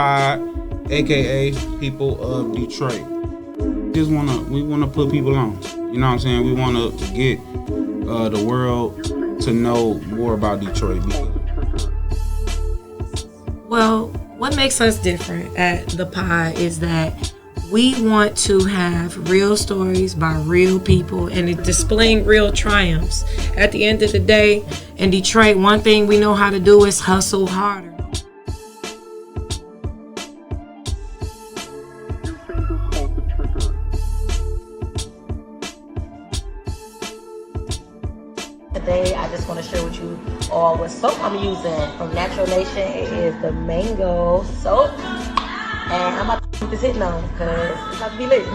Pod, aka People of Detroit. We wanna put people on. You know what I'm saying? We wanna get the world to know more about Detroit. Well, what makes us different at the Pod is that we want to have real stories by real people and displaying real triumphs. At the end of the day, in Detroit, one thing we know how to do is hustle harder. Today, I just want to share with you all what soap I'm using from Natural Nation. It is the mango soap. And I'm about to keep this hitting on because it's about to be lit.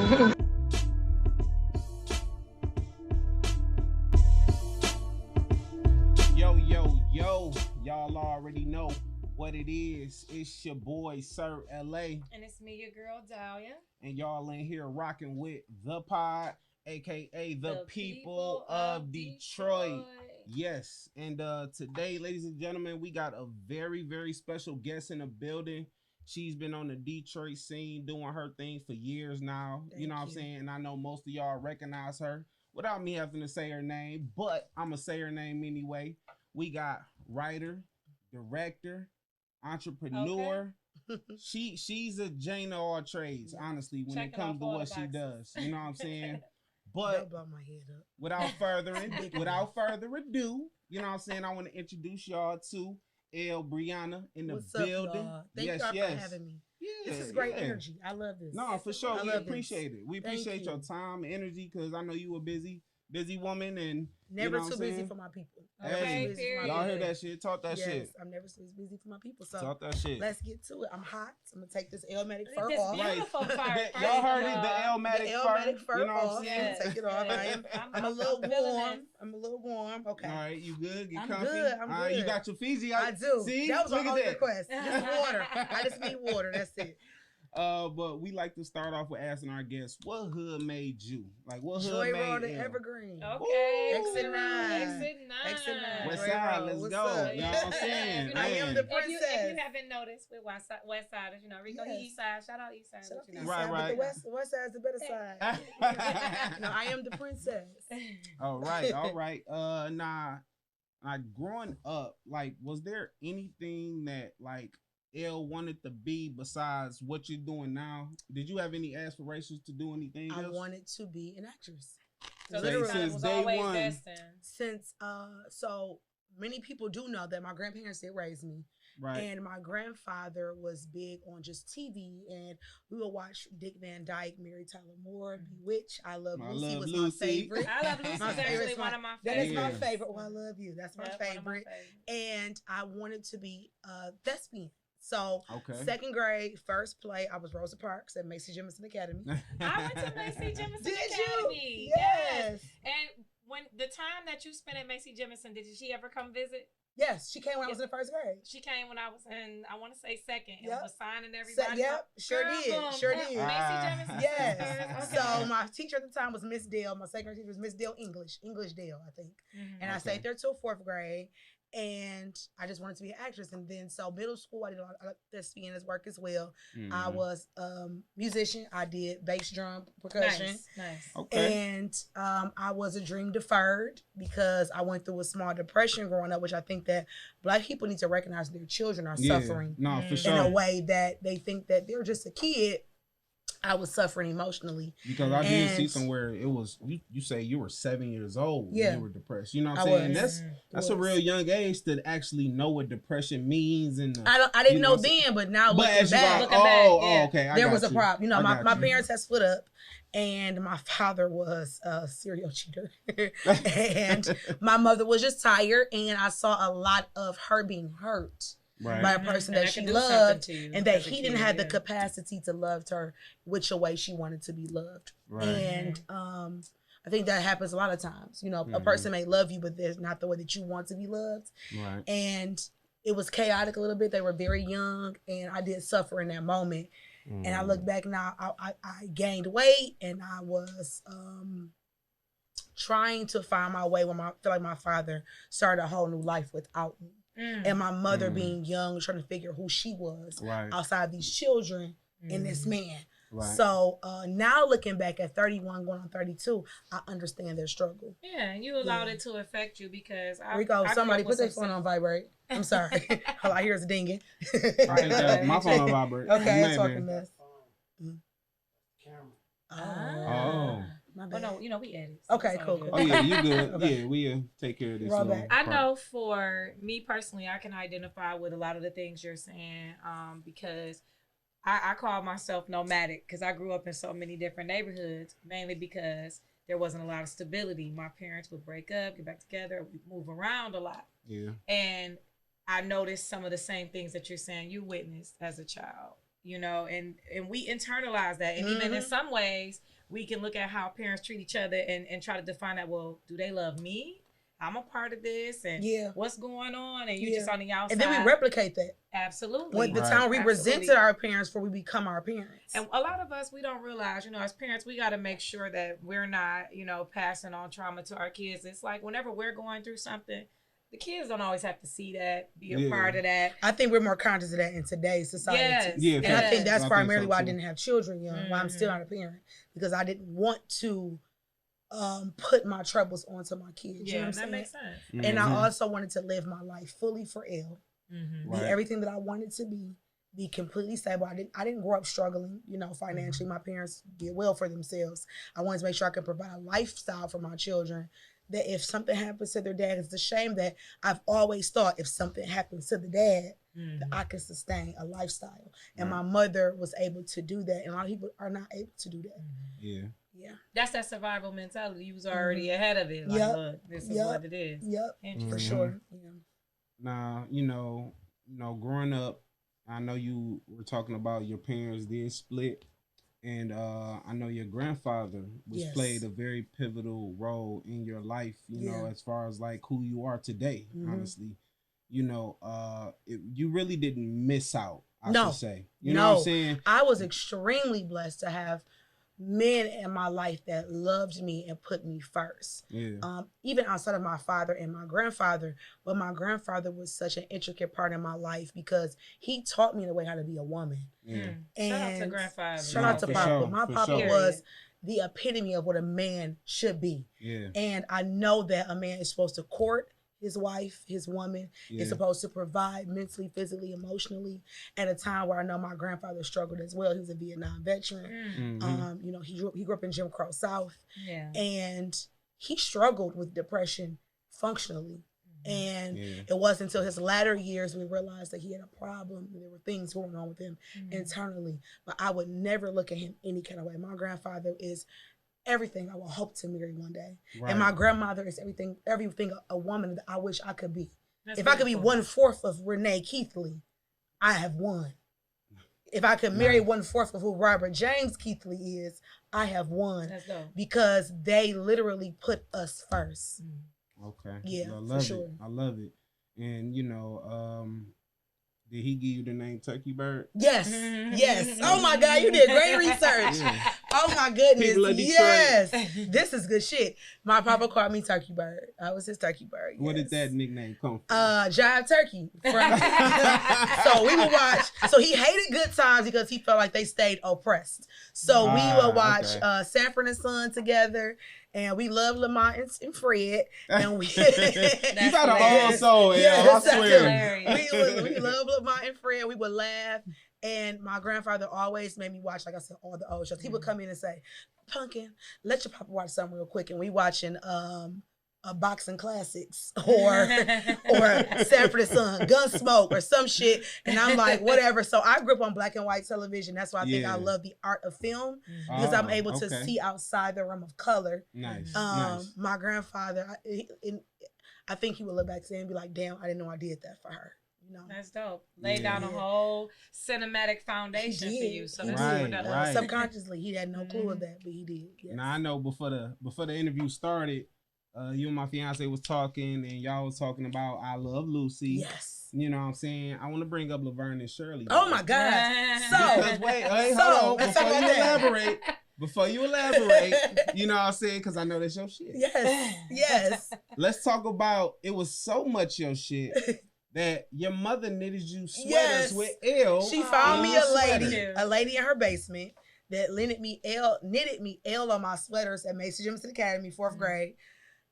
Yo, y'all already know what it is. It's your boy, Sir LA. And it's me, your girl, Dahlia. And y'all in here rocking with The Pod, aka the people of Detroit. Yes. And today, ladies and gentlemen, we got a very, very special guest in the building. She's been on the Detroit scene doing her thing for years now. You know what I'm saying? And I know most of y'all recognize her without me having to say her name, but I'm going to say her name anyway. We got writer, director, entrepreneur. Okay. She's a Jane of all trades, honestly, when it comes to what she does. You know what I'm saying? But without further ado, you know what I'm saying? I want to introduce y'all to Elle Breaunna in the building. Y'all? Thank y'all for having me. Yeah, this is great energy. I love this. No, for sure. We appreciate it. We appreciate your time and energy because I know you a busy woman and never too busy for my people. Hey, y'all hear that shit? Talk that shit. I'm never too busy for my people. So talk that shit. Let's get to it. I'm hot. So I'm gonna take this Elmatic fur off. Right. Y'all heard it? The Elmatic fur. You know what I'm saying? Take it off. I'm a little warm. I'm a little warm. Okay. All right. You good? Get I'm comfy? Good. I'm good. You got your Fiji? I do. See? That was my only request. Just water. I just need water. That's it. But we like to start off with asking our guests, what hood made you? Like, what hood Joy made Road you? and Evergreen. Okay. Exit 9. West Side, let's go. You know what I'm saying? I am the princess. If you haven't noticed with West Siders, you know, Rico, East Side. Shout out East Side. Right. The West Side is the better side. No, I am the princess. All right. Growing up, like, was there anything that, like, Elle wanted to be besides what you're doing now? Did you have any aspirations to do anything else? I wanted to be an actress. So literally, since day one. Since so many people do know that my grandparents did raise me. Right. And my grandfather was big on just TV, and we would watch Dick Van Dyke, Mary Tyler Moore, Bewitched. I Love Lucy was my favorite. I Love Lucy. That's actually one of my favorites. That is my favorite. Oh, I love you. That's my favorite. And I wanted to be a thespian. So, second grade, first play, I was Rosa Parks at Macy Jemison Academy. I went to Macy Jemison Academy. You? Yes. And when the time that you spent at Macy Jemison, did she ever come visit? Yes, she came when I was in the first grade. She came when I was in, I want to say second, and was signing everybody. Sure did. Macy Jemison. Yes. So my teacher at the time was Miss Dale. My second grade teacher was Miss Dale English Dale, I think. Mm-hmm. And I stayed there till fourth grade. And I just wanted to be an actress. And then, so middle school, I did a lot of thespian work as well. Mm-hmm. I was a musician. I did bass drum percussion. Nice. Okay. And I was a dream deferred because I went through a small depression growing up, which I think that Black people need to recognize their children are suffering for sure. in a way that they think that they're just a kid. I was suffering emotionally. Because I did see somewhere it was, you say you were 7 years old when you were depressed. You know what I'm saying? That's a real young age to actually know what depression means. And I didn't know then, but now looking back, okay. There was a problem. You know, my parents had split up, and my father was a serial cheater. And my mother was just tired, and I saw a lot of her being hurt. Right. By a person that she loved, and that he didn't have the capacity to love her which way she wanted to be loved. Right. And I think that happens a lot of times. You know, a person may love you, but there's not the way that you want to be loved. Right. And it was chaotic a little bit. They were very young, and I did suffer in that moment. And I look back now, I gained weight, and I was trying to find my way when I feel like my father started a whole new life without me. and my mother being young, trying to figure who she was outside these children and this man. Right. So now looking back at 31 going on 32, I understand their struggle. Yeah, and you allowed it to affect you because somebody put their phone on vibrate. I'm sorry. All I hear is dinging. My phone on vibrate. Okay, I'm talking mess. Oh. My bad. Oh, no, we edit. Okay, cool. Oh yeah, you good. Okay. Yeah, we take care of this. I know for me personally, I can identify with a lot of the things you're saying because I call myself nomadic because I grew up in so many different neighborhoods, mainly because there wasn't a lot of stability. My parents would break up, get back together, we'd move around a lot. Yeah. And I noticed some of the same things that you're saying you witnessed as a child, you know, and we internalize that. And even in some ways, we can look at how parents treat each other and try to define that, well, do they love me? I'm a part of this, and what's going on? And you just on the outside. And then we replicate that. Absolutely. When the time we resented our parents before we become our parents. And a lot of us, we don't realize, you know, as parents, we got to make sure that we're not, you know, passing on trauma to our kids. It's like whenever we're going through something, the kids don't always have to see that, be a part of that. I think we're more conscious of that in today's society. Yes. Yeah, and I think that's primarily why I didn't have children young, why I'm still not a parent, because I didn't want to put my troubles onto my kids. Yeah, you know what I'm saying? Makes sense. And I also wanted to live my life fully for Elle, be everything that I wanted to be completely stable. I didn't grow up struggling, you know, financially. My parents did well for themselves. I wanted to make sure I could provide a lifestyle for my children that if something happens to their dad, it's a shame that I've always thought if something happens to the dad, that I could sustain a lifestyle. And my mother was able to do that. And a lot of people are not able to do that. Yeah. Yeah. That's that survival mentality. You was already ahead of it. Like, look, this is what it is. Yep. For sure. Yeah. Now, you know, growing up, I know you were talking about your parents did split. And I know your grandfather played a very pivotal role in your life, you know, as far as like who you are today, honestly. You know, you really didn't miss out, I should say. You know what I'm saying? I was extremely blessed to have men in my life that loved me and put me first. Yeah. Even outside of my father and my grandfather, but my grandfather was such an intricate part in my life because he taught me the way how to be a woman. Yeah. And shout out to grandfather. Shout out to Papa. Sure, my Papa was the epitome of what a man should be. Yeah. And I know that a man is supposed to court his wife, his woman, is supposed to provide mentally, physically, emotionally at a time where I know my grandfather struggled as well. He was a Vietnam veteran. You know, he grew up in Jim Crow South. Yeah. And he struggled with depression functionally. And it wasn't until his latter years we realized that he had a problem. There were things going on with him internally. But I would never look at him any kind of way. My grandfather is everything I will hope to marry one day. Right. And my grandmother is everything a woman that I wish I could be. That's if I could be 1/4 of Renee Keithley, I have won. If I could marry 1/4 of who Robert James Keithley is, I have won. That's dope. Because they literally put us first. Okay. Yeah, I love for sure. I love it. And you know, did he give you the name Turkey Bird? Yes. Yes. Oh my God, you did great research. Yeah. Oh my goodness. Yes. This is good shit. My papa called me Turkey Bird. I was his Turkey Bird. Yes. Where did that nickname come from? Jive Turkey. So we would watch. So he hated Good Times because he felt like they stayed oppressed. So we would watch Sanford and Son together. And we love Lamont and Fred. And we you got an old soul, I swear. We love Lamont and Fred. We would laugh. And my grandfather always made me watch, like I said, all the old shows. He would come in and say, Pumpkin, let your papa watch something real quick. And we watching boxing classics or Sanford and Son, Gunsmoke or some shit. And I'm like, whatever. So I grew up on black and white television. That's why I think I love the art of film because I'm able to see outside the realm of color. Nice. My grandfather, I think he would look back to and be like, damn, I didn't know I did that for her. You know? That's dope. Lay down a whole cinematic foundation for you. So that's subconsciously, he had no clue of that, but he did. Yes. Now I know before the interview started, you and my fiance was talking, and y'all was talking about I Love Lucy. Yes. You know what I'm saying? I want to bring up Laverne and Shirley. Oh my God. Hold on. Before you elaborate, you know what I'm saying? Because I know that's your shit. Yes. Yes. Let's talk about, it was so much your shit that your mother knitted you sweaters Yes. with Elle. She found me sweater. a lady in her basement that knitted me Elle on my sweaters at Macy Jefferson Academy, 4th grade.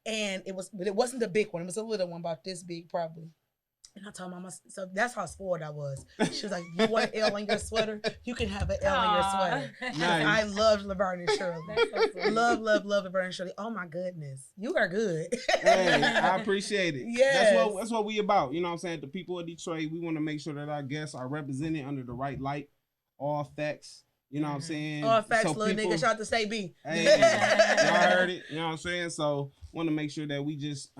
And but it wasn't the big one. It was a little one, about this big probably. And I told Mama, so that's how spoiled I was. She was like, "You want an L on your sweater? You can have an L on your sweater." Nice. I loved Laverne and Shirley. So love Laverne and Shirley. Oh my goodness, you are good. Hey, I appreciate it. Yes. That's what we about. You know what I'm saying? The people of Detroit, we want to make sure that our guests are represented under the right light. All facts. You know what I'm saying? All facts, So little people- nigga. Shout out to Say B. Hey, y'all heard it. You know what I'm saying? So want to make sure that we just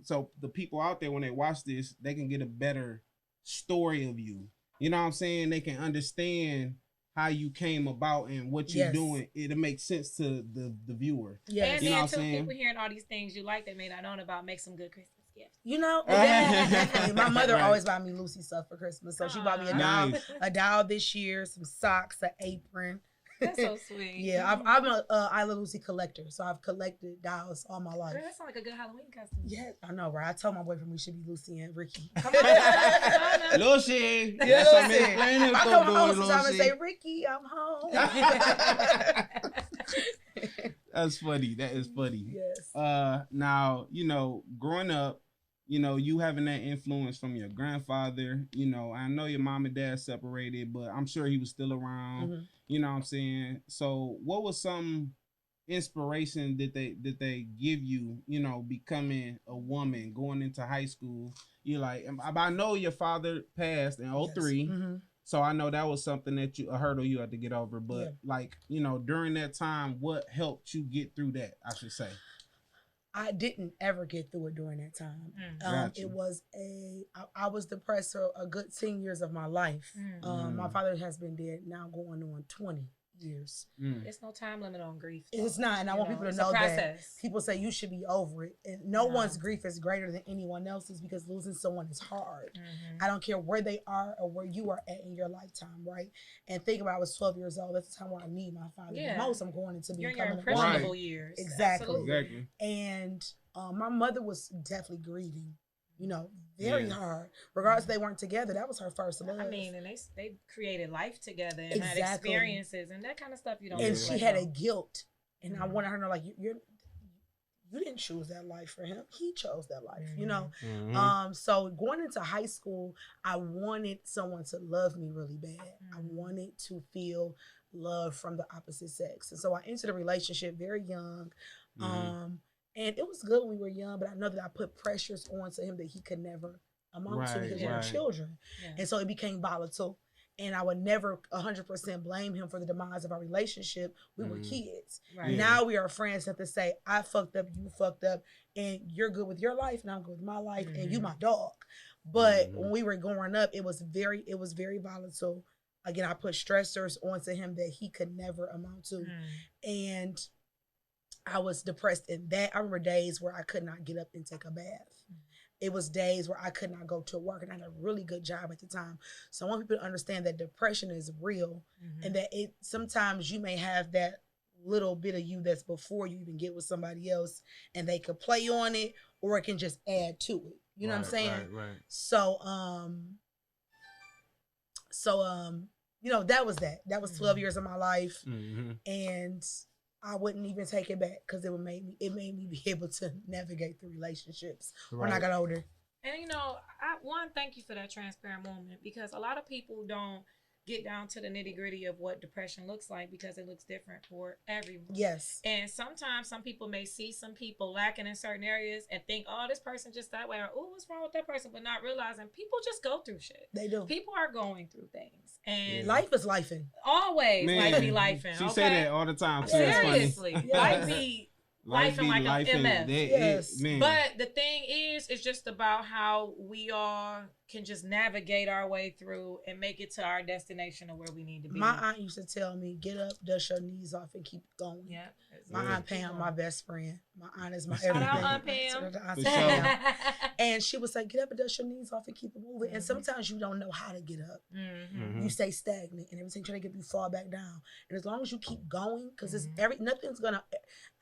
so the people out there, when they watch this, they can get a better story of you. You know what I'm saying? They can understand how you came about and what you're doing. It'll make sense to the viewer. Yes. And You know then what I'm too, saying? people hearing all these things you like they may not known about, make some good Christmas gifts. You know, definitely. My mother Right. always bought me Lucy stuff for Christmas. So she bought me a doll, Nice. a doll this year, some socks, an apron. That's so sweet. Yeah, I'm a I Love Lucy collector, so I've collected dolls all my life. Girl, that sounds like a good Halloween costume. Yeah, I know, right? I told my boyfriend we should be Lucy and Ricky. Come on. Come on. Lucy. Yeah, That's what Lucy. Miss Glenn I is come gonna home do, sometimes and Lucy. say, "Ricky, I'm home." That's funny. That is funny. Yes. Now, you know, growing up, you know, you having that influence from your grandfather, you know, I know your mom and dad separated, but I'm sure he was still around. Mhm. You know what I'm saying? So what was some inspiration that they give you, you know, becoming a woman, going into high school? You're like, I know your father passed in 03. Yes. Mm-hmm. So I know that was something that a hurdle you had to get over. But like, you know, during that time, what helped you get through that, I should say? I didn't ever get through it during that time. Gotcha. It was I was depressed for a good 10 years of my life. My father has been dead now going on 20 years. There's no time limit on grief. Though. It's not, and I want people to it's know a that process. people say you should be over it, and no one's grief is greater than anyone else's, because losing someone is hard. I don't care where they are or where you are at in your lifetime, right? And think about, I was 12 years old. That's the time where I need my father the most. I'm going into You're in your becoming a impressionable woman. years. Exactly. Exactly. And my mother was definitely grieving, you know, very hard. Regardless, they weren't together. That was her first love. I mean, and they created life together and had experiences and that kind of stuff. You don't. And she had a guilt, and I wanted her to know, like, you didn't choose that life for him. He chose that life, you know. So going into high school, I wanted someone to love me really bad. I wanted to feel love from the opposite sex, and so I entered a relationship very young. And it was good when we were young, but I know that I put pressures onto him that he could never amount to, because we were children. And so it became volatile. And I would never 100% blame him for the demise of our relationship. We were kids. Now we are friends that to say, I fucked up, you fucked up, and you're good with your life, and I'm good with my life, and you my dog. But when we were growing up, it was very volatile. Again, I put stressors onto him that he could never amount to. And I was depressed in that. I remember days where I could not get up and take a bath. It was days where I could not go to work, and I had a really good job at the time. So I want people to understand that depression is real, and that sometimes you may have that little bit of you that's before you even get with somebody else, and they could play on it, or it can just add to it. You know what I'm saying? Right. So, you know, that was that. That was 12 years of my life, and I wouldn't even take it back, because it made me be able to navigate through relationships when I got older. And you know, thank you for that transparent moment, because a lot of people don't get down to the nitty gritty of what depression looks like, because it looks different for everyone. Yes. And sometimes some people may see some people lacking in certain areas and think, oh, this person just that way, or oh, what's wrong with that person, but not realizing people just go through shit. They do. People are going through things, and life is lifing. Always, Man, life be lifing. She say that all the time too. Seriously, That's funny. life be life like a MF. Yes. But the thing is, it's just about how we all can just navigate our way through and make it to our destination of where we need to be. My aunt used to tell me, get up, dust your knees off, and keep going. Yeah. My aunt Pam, my best friend. My aunt is my Shout everything. out Aunt Pam. Aunt For Pam. sure. And she was like, get up and dust your knees off and keep it moving. And sometimes you don't know how to get up. You stay stagnant and everything trying to get you fall back down. And as long as you keep going, because it's nothing's gonna.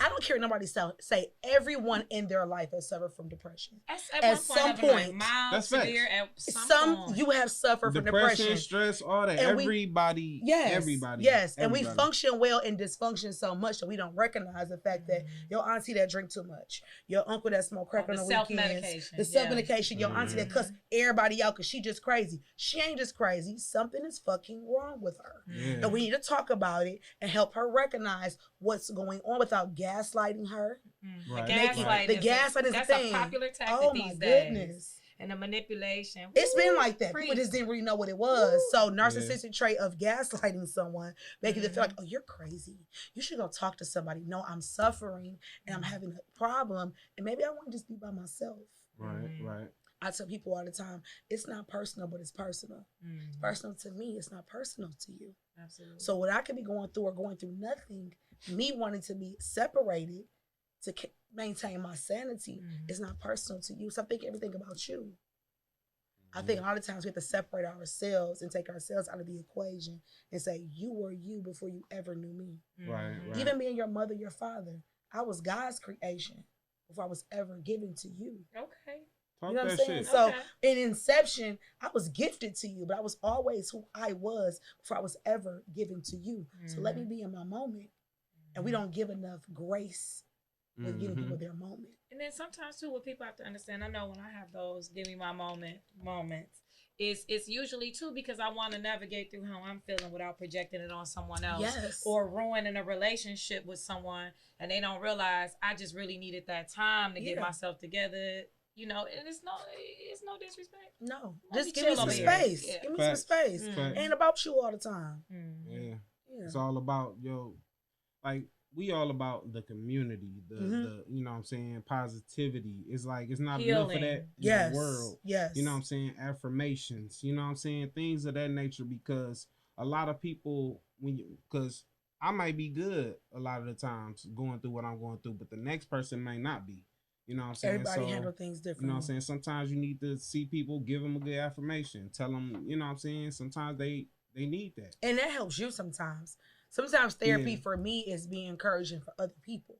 I don't care what nobody say. Everyone in their life has suffered from depression. At some point, mild, severe, at some point. You have suffered from depression, stress, all that. And everybody. Yes, and we function well in dysfunction so much that we don't recognize the fact that your auntie that drink too much, your uncle that smoke crack on the weekends, the self-medication, your auntie that cuss everybody out because she just crazy. She ain't just crazy. Something is fucking wrong with her. And we need to talk about it and help her recognize what's going on without gaslighting her. Right. The gaslight is a thing. That's a popular tactic these days. Goodness. And the manipulation. It's been like that. People just didn't really know what it was. So narcissistic trait of gaslighting someone, making them feel like, oh, you're crazy. You should go talk to somebody. No, I'm suffering and I'm having a problem. And maybe I want to just be by myself. Right. I tell people all the time, it's not personal, but it's personal. It's personal to me. It's not personal to you. Absolutely. So what I could be going through or going through nothing, me wanting to be separated to maintain my sanity is not personal to you. So I think everything about you. I think a lot of times we have to separate ourselves and take ourselves out of the equation and say, you were you before you ever knew me. Right. Even being your mother, your father, I was God's creation before I was ever given to you. Okay. You know what I'm saying? So in inception, I was gifted to you, but I was always who I was before I was ever given to you. So let me be in my moment. And we don't give enough grace with giving people their moment. And then sometimes too, what people have to understand, I know when I have those give me my moments, it's usually too because I want to navigate through how I'm feeling without projecting it on someone else. Yes. Or ruining a relationship with someone and they don't realize I just really needed that time to get myself together. You know, and it's no disrespect. No, just give me some space. Give me some space. Ain't about you all the time. Yeah. It's all about we all about the community, the you know what I'm saying, positivity. It's like it's not enough of that in the world. Yes. You know what I'm saying? Affirmations, you know what I'm saying? Things of that nature, because a lot of people because I might be good a lot of the times going through what I'm going through, but the next person may not be. You know what I'm saying? Everybody handle things differently. You know what I'm saying? Sometimes you need to see people, give them a good affirmation. Tell them, you know what I'm saying? Sometimes they need that. And that helps you sometimes. Sometimes therapy for me is being encouraging for other people.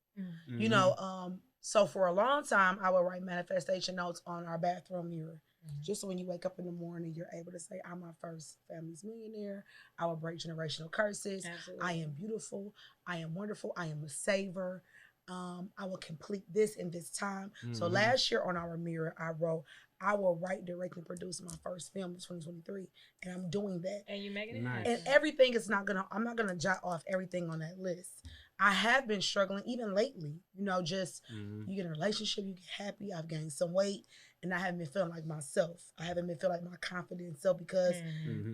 You know, so for a long time, I would write manifestation notes on our bathroom mirror. Just so when you wake up in the morning, you're able to say, I'm my first family's millionaire. I will break generational curses. Absolutely. I am beautiful. I am wonderful. I am a saver. I will complete this in this time. So last year on our mirror, I wrote, I will write, direct, and produce my first film in 2023. And I'm doing that. And you making it nice. And everything is I'm not gonna jot off everything on that list. I have been struggling even lately, you know, just you get in a relationship, you get happy, I've gained some weight, and I haven't been feeling like myself. I haven't been feeling like my confident self because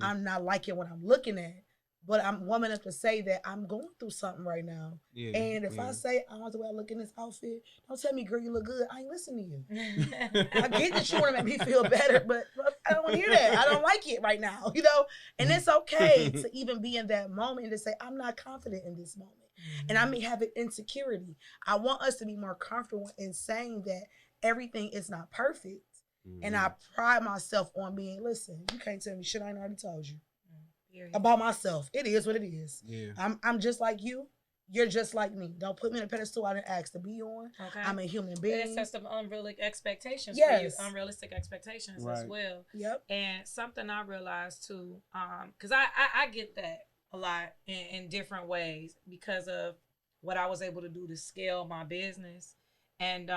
I'm not liking what I'm looking at. But I'm woman enough to say that I'm going through something right now. Yeah, and if I say I want the way I look in this outfit, don't tell me, girl, you look good. I ain't listening to you. I get that you want to make me feel better, but I don't want to hear that. I don't like it right now, you know? And it's okay to even be in that moment and to say, I'm not confident in this moment. And I may have an insecurity. I want us to be more comfortable in saying that everything is not perfect. And I pride myself on being, listen, you can't tell me shit I ain't already told you. About myself. It is what it is. Yeah. I'm just like you. You're just like me. Don't put me in a pedestal I didn't ask to be on. Okay. I'm a human being. It sets some unrealistic expectations for you. Unrealistic expectations as well. Yep. And something I realized too, because I get that a lot in different ways because of what I was able to do to scale my business. And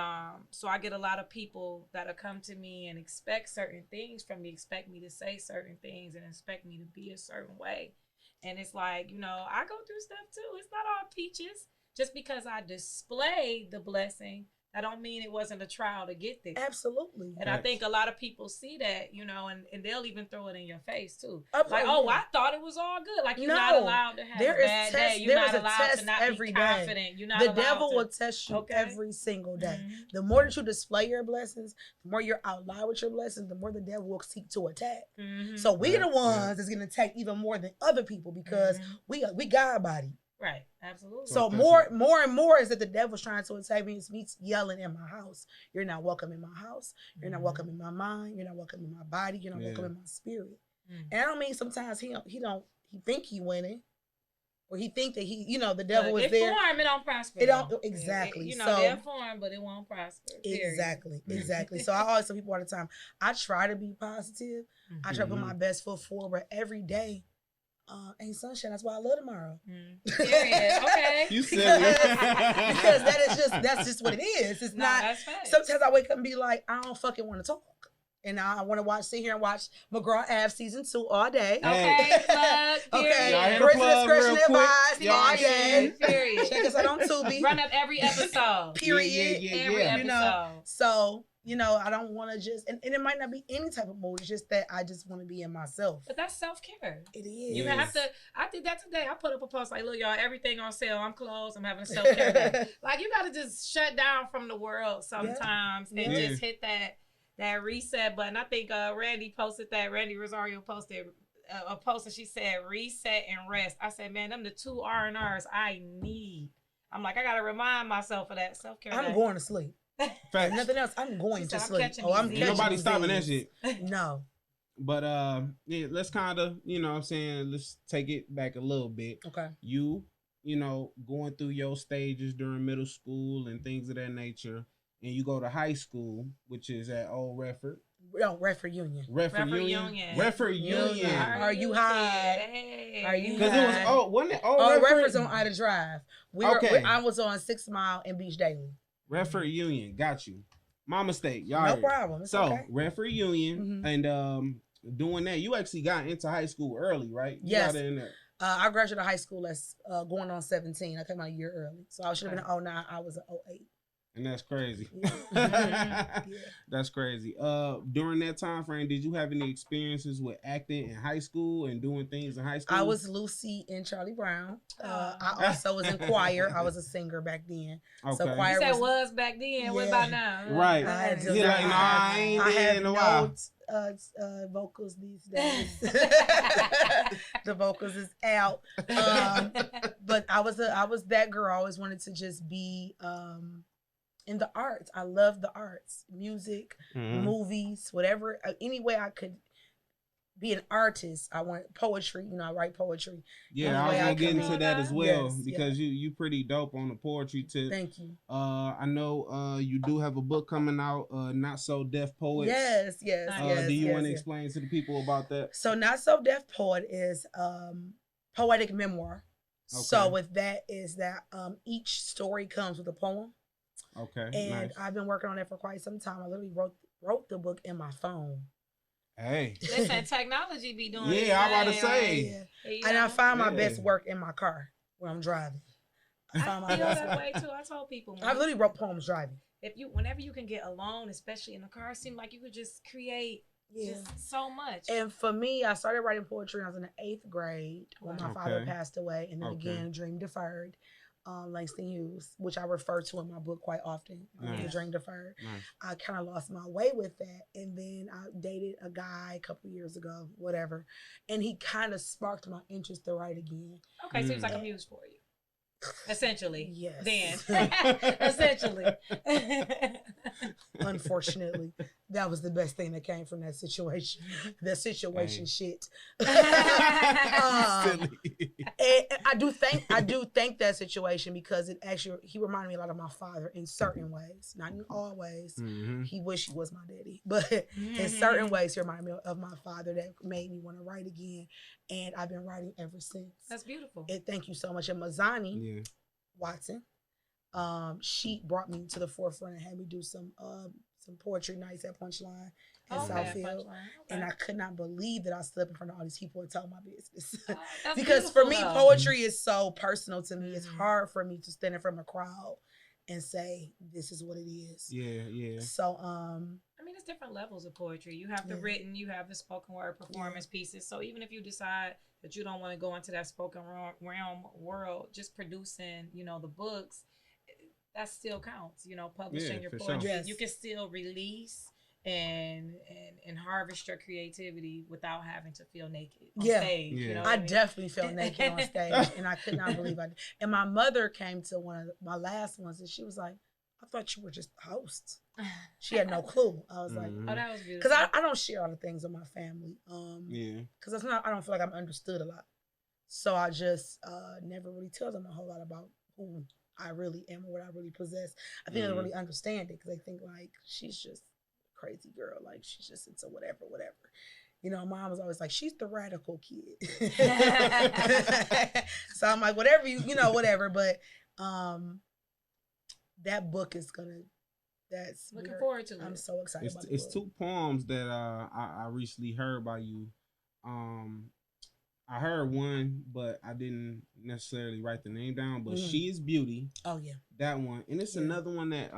so I get a lot of people that'll come to me and expect certain things from me, expect me to say certain things and expect me to be a certain way. And it's like, you know, I go through stuff too. It's not all peaches. Just because I display the blessing, that don't mean it wasn't a trial to get there. Absolutely. And I think a lot of people see that, you know, and they'll even throw it in your face too. Like, oh, I thought it was all good. Like, you're not allowed to have a bad day. You're not allowed to not be confident. You're not allowed to. The devil will test you every single day. The more that you display your blessings, the more you're out loud with your blessings, the more the devil will seek to attack. So we're the ones that's going to attack even more than other people because we God body. Right. Absolutely. So more and more is that the devil's trying to attack me. It's me yelling in my house. You're not welcome in my house. You're not welcome in my mind. You're not welcome in my body. You're not welcome in my spirit. And I don't mean sometimes he think he winning. Or he think that the devil is there. Form, it don't prosper. It don't exactly. They're formed, but it won't prosper. Exactly. So I always tell people all the time, I try to be positive. I try to put my best foot forward every day. Ain't sunshine. That's why I love tomorrow. Period. Okay. You said because that's just what it is. It's not. That's fact. Sometimes I wake up and be like, I don't fucking want to talk. And I want to sit here and watch McGraw Ave season 2 all day. Okay, plug. Okay, Christmas discretion advised all day. Period. Check us out on Tubi. Run up every episode. Period. Every episode. So I don't want to just, and it might not be any type of mood. It's just that I just want to be in myself. But that's self-care. It is. You have to. I did that today. I put up a post like, look, y'all, everything on sale. I'm closed. I'm having a self-care day. Like, you got to just shut down from the world sometimes and just hit that reset button. I think Randy posted that. Randy Rosario posted a post and she said reset and rest. I said, man, them the 2 R&Rs I need. I'm like, I got to remind myself of that self-care I'm day. going to sleep. Facts. Nothing else. I'm going to sleep. Ain't nobody stopping that shit. No. But let's kind of, let's take it back a little bit. Okay. You going through your stages during middle school and things of that nature, and you go to high school, which is at Old Redford. No, Redford Union. Redford Union. Redford Union. Are you high? Hey. Are you Because high? wasn't it Old Redford's on Ida Drive. Okay. I was on 6 Mile and Beach Daily. Redford Union, got you. My mistake, y'all. No problem. It's so okay. Redford Union, and doing that, you actually got into high school early, right? You Yes. got in there. I graduated high school as going on 17. I came out a year early, so I should have been in 09. I was in 08. And that's crazy. Yeah. That's crazy. During that time frame, did you have any experiences with acting in high school and doing things in high school? I was Lucy in Charlie Brown. I also was in choir. I was a singer back then. Okay. So choir was back then. What about now? Right. I had I ain't did in a while. Vocals these days. The vocals is out. But I was that girl. I always wanted to just be in the arts. I love the arts, music, movies, whatever. Any way I could be an artist. I want poetry. I write poetry. Yeah, I was gonna get into that as well because yeah. you pretty dope on the poetry tip. Thank you. I know you do have a book coming out, Not So Deaf Poets. Yes. Do you want to explain to the people about that? So Not So Deaf Poet is poetic memoir. Okay. So with that is that each story comes with a poem. Okay. And nice. I've been working on it for quite some time. I literally wrote the book in my phone. Hey. Listen, technology be doing it. Yeah, I'm about to say. Yeah. And I find my best work in my car when I'm driving. I feel that way too. I told people. I literally wrote poems driving. Whenever you can get alone, especially in the car, it seems like you could just create just so much. And for me, I started writing poetry when I was in the 8th grade when my father passed away. And then again, Dream Deferred. Langston Hughes, which I refer to in my book quite often, The Dream Deferred. Nice. I kind of lost my way with that. And then I dated a guy a couple years ago, whatever. And he kind of sparked my interest to write again. Okay, so he was like a muse for you. Essentially. Yes. Then. Essentially. Unfortunately, that was the best thing that came from that situation. The situation shit. And I do thank that situation because he reminded me a lot of my father in certain ways, not in all ways. He wished he was my daddy, but in certain ways he reminded me of my father that made me want to write again, and I've been writing ever since. That's beautiful. And thank you so much. And Mazani Watson, she brought me to the forefront and had me do some poetry nights at Punchline in Southfield. And I could not believe that I stood up in front of all these people and told my business. Because for me, poetry is so personal to me. It's hard for me to stand in front of a crowd and say, this is what it is. Yeah. So, I mean, it's different levels of poetry. You have the written, you have the spoken word performance pieces. So even if you decide that you don't want to go into that spoken realm world, just producing, the books, that still counts, publishing your poetry. Sure. You can still release and harvest your creativity without having to feel naked on Yeah. stage. Yeah. You know I definitely felt naked on stage, and I could not believe I did. And my mother came to one of my last ones, and she was like, I thought you were just the host. She had no clue. I was like, Oh, that was beautiful. because I don't share all the things with my family. Yeah. Because I don't feel like I'm understood a lot. So I just never really tell them a whole lot about who I really am or what I really possess. I think they don't really understand it because they think like she's just a crazy girl, like she's just into whatever. You know, mom was always like, she's the radical kid. So I'm like, whatever you know, whatever. But that book is that's looking weird. forward to it. I'm so excited about It's the book. two poems that I recently heard by you. I heard one, but I didn't necessarily write the name down. But She Is Beauty. Oh yeah, that one, and it's another one that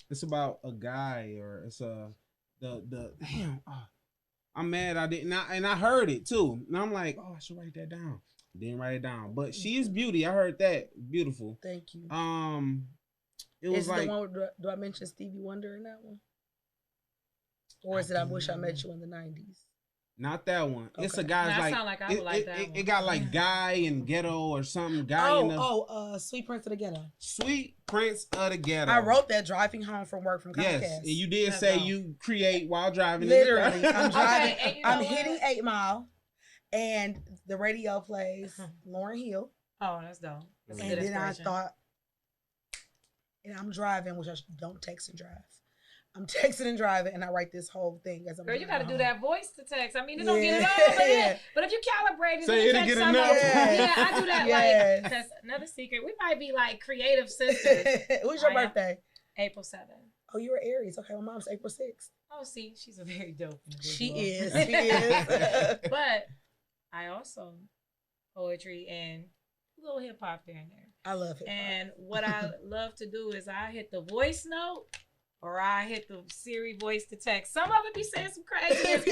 it's about a guy, or it's the damn. I'm mad I didn't, and I heard it too, and I'm like, oh, I should write that down. Didn't write it down, but She Is Beauty. I heard that, beautiful. thank you. It was is like, the one where, do I mention Stevie Wonder in that one? Or is it I Wish I Met You in the 90s? not that one. Okay. It's a guy's That like, sound like I would like that one. It got like Guy and Ghetto or something. Guy in the Sweet Prince of the Ghetto. Sweet Prince of the Ghetto. I wrote that driving home from work from Comcast. Yes, and you did say you create while driving. Literally, I'm driving. Okay, I'm hitting 8 Mile, and the radio plays Lauryn Hill. Oh, that's dope. That's a And good then I inspiration. thought, and I'm driving, which I don't text and drive. I'm texting and driving, and I write this whole thing as I'm. Girl, you got to do home. that voice to text. I mean, it don't get it all, but if you calibrate it, So you it'll catch get some enough. of it. Yeah, I do that. Yes. Like, that's another secret. We might be like creative sisters. When's your I am. birthday? April 7th. Oh, you're Aries. Okay, my mom's April 6th. Oh, see, she's a very dope individual. She is. She is. But I also poetry and a little hip hop there and there. I love it. And what I love to do is I hit the voice note or I hit the Siri voice to text. Some of it be saying some craziness,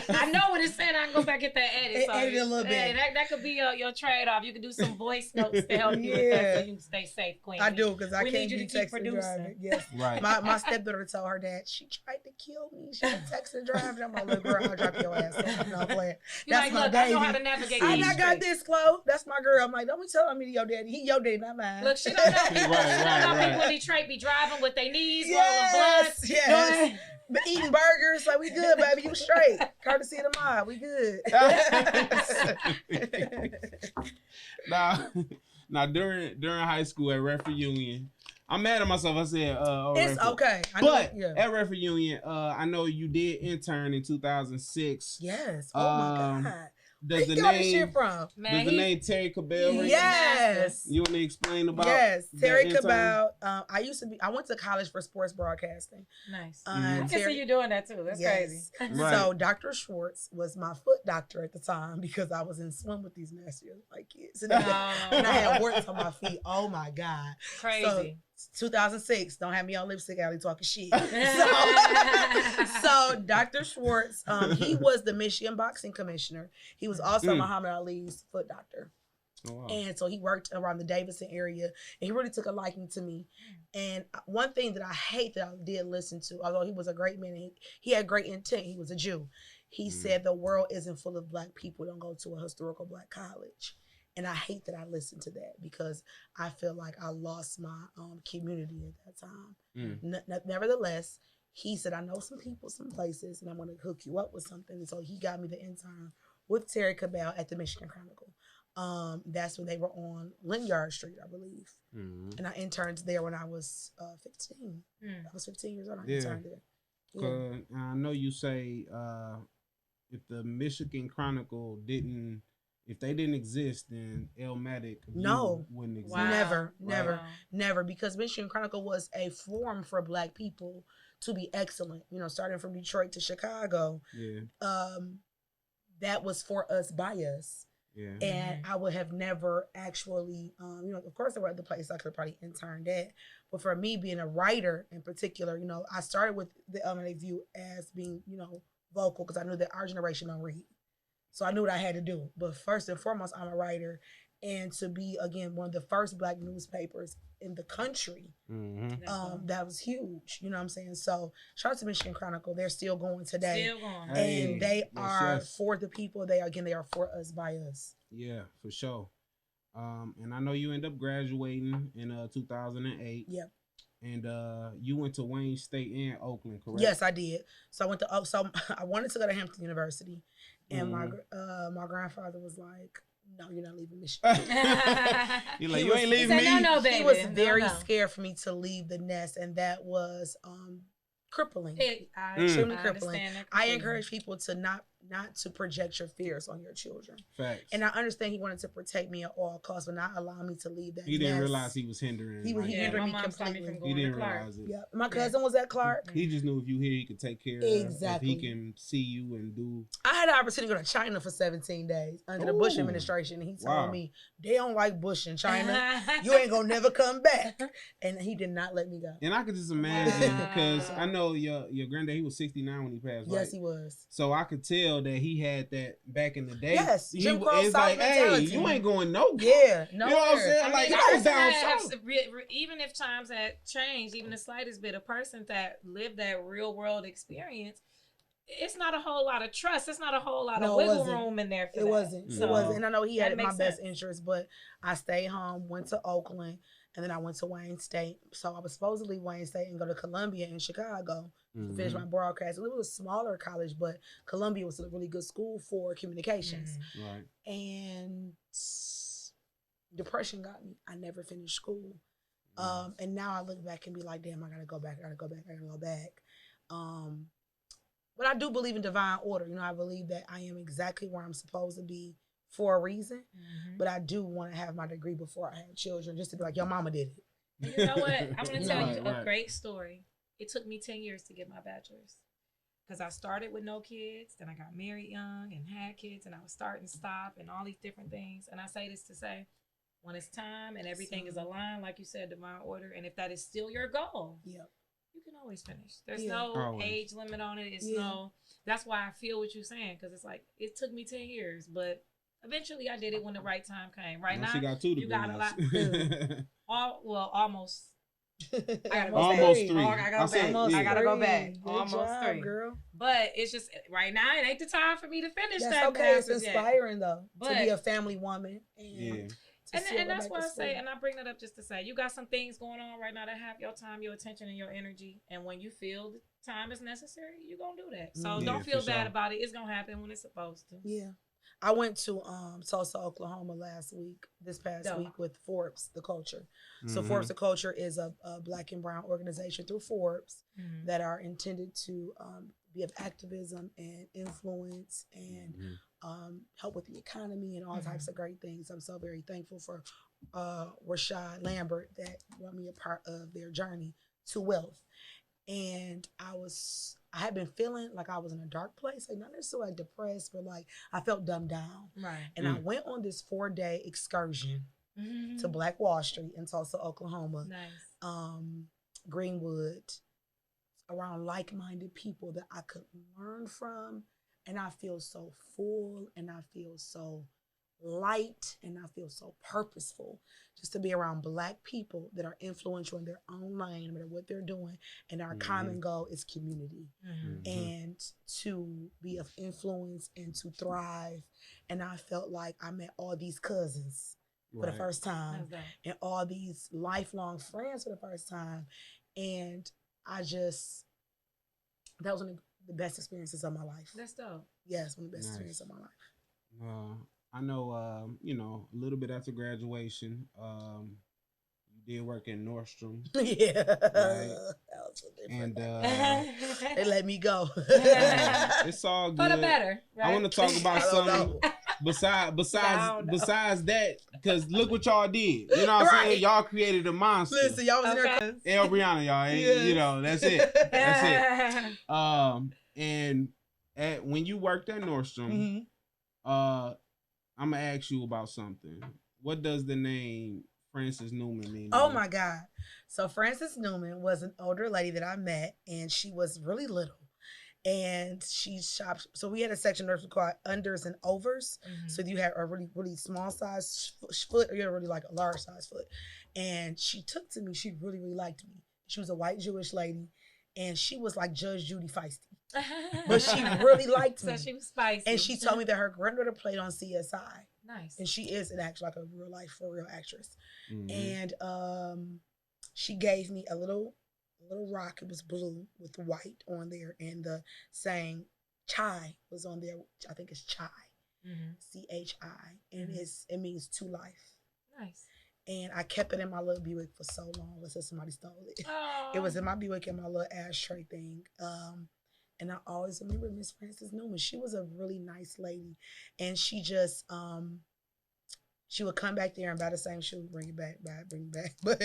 but I know what it's saying. I can go back and get that edit. So Edit a little bit. That could be your trade-off. You can do some voice notes to help you with that so you can stay safe, queen. I do, because I we can't need you be to keep texting and producing. driving. Yes. Right. My stepdaughter told her dad, she tried to kill me. She was texting and driving. I'm like, little girl, I'll drop your ass. No, I'm playing. You're That's like, my look, baby. I know how to navigate I these got streets. this, Chloe. That's my girl. I'm like, don't be telling me your daddy. He your daddy, not mine. Look, she don't know people. Right, She don't know right, people right. in Detroit be driving with their knees, Yes, rolling blunts. yes. But eating burgers, like we good, baby. You straight. Courtesy of the mob. We good. now during high school at Ref Reunion, I'm mad at myself. I said, It's Ref- okay. I But know, at Ref Reunion, I know you did intern in 2006. yes. Oh my God. Does Where the you got this name shit from? Man, does the he- name Terry Cabell ring? Yes. You want to explain about? Yes, the Terry intern? Cabell. I went to college for sports broadcasting. Nice. Mhm. I can Terry- see you doing that too. That's crazy. Right. So Dr. Schwartz was my foot doctor at the time because I was in swim with these nasty like kids. And I had warts on my feet. Oh my God. Crazy. So, 2006, don't have me on lipstick alley talking shit. So Dr. Schwartz, he was the Michigan boxing commissioner. He was also Muhammad Ali's foot doctor. Oh, wow. And so he worked around the Davidson area, and he really took a liking to me. And one thing that I hate that I did listen to, although he was a great man, he had great intent. He was a Jew. He said the world isn't full of Black people. Don't go to a historical Black college. And I hate that I listened to that because I feel like I lost my community at that time. Nevertheless, he said, I know some people, some places, and I'm going to hook you up with something. And so he got me the intern with Terry Cabell at the Michigan Chronicle. That's when they were on Linyard Street, I believe. And I interned there when I was 15. I was 15 years old. I interned there. Yeah. I know you say if the Michigan Chronicle if they didn't exist, then Elmatic wouldn't exist. Wow. Never, because Michigan Chronicle was a forum for Black people to be excellent. You know, starting from Detroit to Chicago. Yeah. That was for us by us. Yeah. And I would have never actually, of course there were other places I could have probably interned at. But for me, being a writer in particular, I started with the LMA View as being, vocal because I knew that our generation don't read. So I knew what I had to do. But first and foremost, I'm a writer. and to be again one of the first Black newspapers in the country. That was huge. You know what I'm saying? So shout out to Michigan Chronicle. They're still going today. Still going. And they are for the people. They are for us, by us. Yeah, for sure. And I know you end up graduating in 2008. Yep. And you went to Wayne State and Oakland, correct? Yes, I did. So I went to I wanted to go to Hampton University, and my grandfather was like, "No, you're not leaving Michigan." You're like, you ain't leaving me. No, baby. He was very scared for me to leave the nest, and that was crippling. Extremely crippling. I encourage people to not to project your fears on your children. Facts. And I understand he wanted to protect me at all costs, but not allow me to leave that. He didn't realize he was hindering. He hindered me completely. He didn't realize it. Yeah. My cousin was at Clark. He just knew if you here, he could take care of. Exactly. If he can see you and do. I had the opportunity to go to China for 17 days under the Bush administration, and he told me they don't like Bush in China. You ain't gonna never come back, and he did not let me go. And I could just imagine because I know your granddad, he was 69 when he passed. Yes, right? he was. So I could tell that he had that back in the day. Yes, Jim Crow it's like, hey, you ain't going nowhere. Yeah, no. You know what I'm saying? Like, I was down south. Even if times had changed, even the slightest bit, a person that lived that real world experience, it's not a whole lot of trust. It's not a whole lot of wiggle room in there for It wasn't. And I know he had my best interest, but I stayed home, went to Oakland, and then I went to Wayne State. So I was supposed to leave Wayne State and go to Columbia in Chicago to finish my broadcast. It was a smaller college, but Columbia was a really good school for communications. Right. And depression got me. I never finished school. And now I look back and be like, damn, I gotta go back. But I do believe in divine order. You know, I believe that I am exactly where I'm supposed to be for a reason. But I do want to have my degree before I have children, just to be like, your mama did it. You know what? I'm going to tell you a great story. It took me 10 years to get my bachelor's. Because I started with no kids, then I got married young and had kids, and I was start and stop and all these different things. And I say this to say, when it's time and everything is aligned, like you said, divine order, and if that is still your goal, you can always finish. There's no age limit on it. It's that's why I feel what you're saying, because it's like, it took me 10 years, but eventually I did it when the right time came. Right now, you got a lot. Almost. I gotta go almost back. 3. I gotta go back. Good Almost job, 3, girl. But it's just right now it ain't the time for me to finish. That's okay. It's inspiring though to be a family woman. And that's why I say, and I bring that up just to say, you got some things going on right now that have your time, your attention, and your energy. And when you feel the time is necessary, you're gonna do that. So don't feel bad about it. It's gonna happen when it's supposed to. Yeah. I went to Tulsa, Oklahoma this past week with Forbes, The Culture. So Forbes, The Culture is a Black and brown organization through Forbes that are intended to be of activism and influence and help with the economy and all types of great things. I'm so very thankful for Rashad Lambert that brought me a part of their journey to wealth. And I had been feeling like I was in a dark place, like not necessarily like depressed, but like I felt dumbed down. Right. And I went on this 4-day excursion to Black Wall Street in Tulsa, Oklahoma. Nice. Greenwood, around like-minded people that I could learn from. And I feel so full and I feel so light and I feel so purposeful just to be around Black people that are influential in their own lane, no matter what they're doing. And our common goal is community and to be of influence and to thrive. And I felt like I met all these cousins for the first time and all these lifelong friends for the first time. And that was one of the best experiences of my life. That's dope. Yes, one of the best experiences of my life. I know, a little bit after graduation, you did work in Nordstrom. Yeah. Right? That was a different And they let me go. It's all good. For the better, right? I want to talk about something besides that, because look what y'all did. You know what I'm saying? Y'all created a monster. Listen, y'all was in there. Elle Breaunna, y'all. You know, that's it. That's it. And when you worked at Nordstrom, I'm gonna ask you about something. What does the name Frances Newman mean? Oh my God. So Frances Newman was an older lady that I met, and she was really little. And she shopped. So we had a section that was called unders and overs. So you had a really, really small size foot, or you had really like a large size foot. And she took to me. She really, really liked me. She was a white Jewish lady, and she was like Judge Judy feisty. But she really liked me. So she was spicy. And she told me that her granddaughter played on CSI. Nice. And she is an actor, like a real life, for real actress. And she gave me a little rock. It was blue with white on there, and the saying "chai" was on there. I think it's chai, CHI, and it means to life. Nice. And I kept it in my little Buick for so long until somebody stole it. Aww. It was in my Buick in my little ashtray thing. And I always remember Miss Frances Newman. She was a really nice lady, and she just she would come back there and buy the same shoe, bring it back. But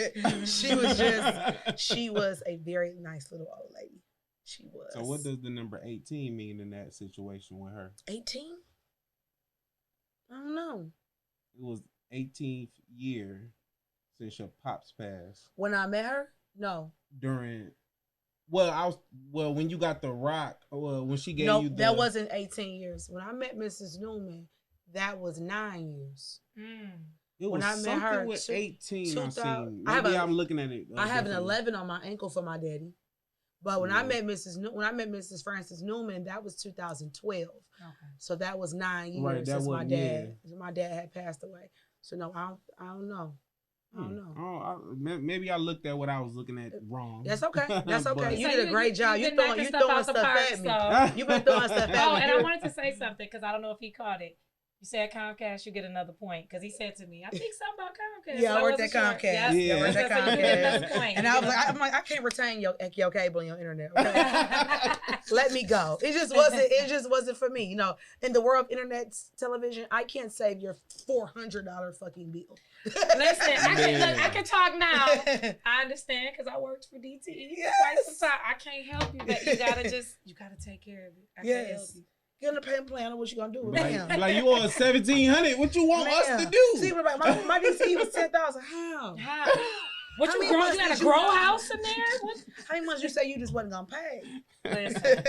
she was a very nice little old lady. She was. So what does the number 18 mean in that situation with her? 18? I don't know. It was 18th year since your pops passed. When I met her? No. When you got the rock, when she gave you that wasn't 18 years. When I met Mrs. Newman, that was 9 years. It was when I met her with 18. I'm looking at it. I have an 11 on my ankle for my daddy. But when I met Mrs. Frances Newman, that was 2012. Okay. So that was 9 years since my dad had passed away. So no, I don't know. I don't know. Maybe I looked at what I was looking at wrong. That's okay. That's okay. You did a great job. You throwing stuff at me. You've been throwing stuff at me. Oh, and I wanted to say something because I don't know if he caught it. You said Comcast, you get another point because he said to me, "I think something about Comcast." Yeah, I worked at Comcast. Yes. Yeah, I worked at Comcast. And I was like, I can't retain your cable and your internet. Okay? Let me go. It just wasn't for me. You know, in the world of internet television, I can't save your $400 fucking bill. Listen, I can talk now. I understand because I worked for DTE for quite some time. I can't help you, but you gotta take care of it. I can't help you. Get on the payment plan. What you gonna do? Like you on 1,700? What you want us to do? See, my DTE was 10,000. How? What you grow? You got a grow house in there? How many months you say you just wasn't gonna pay? Listen,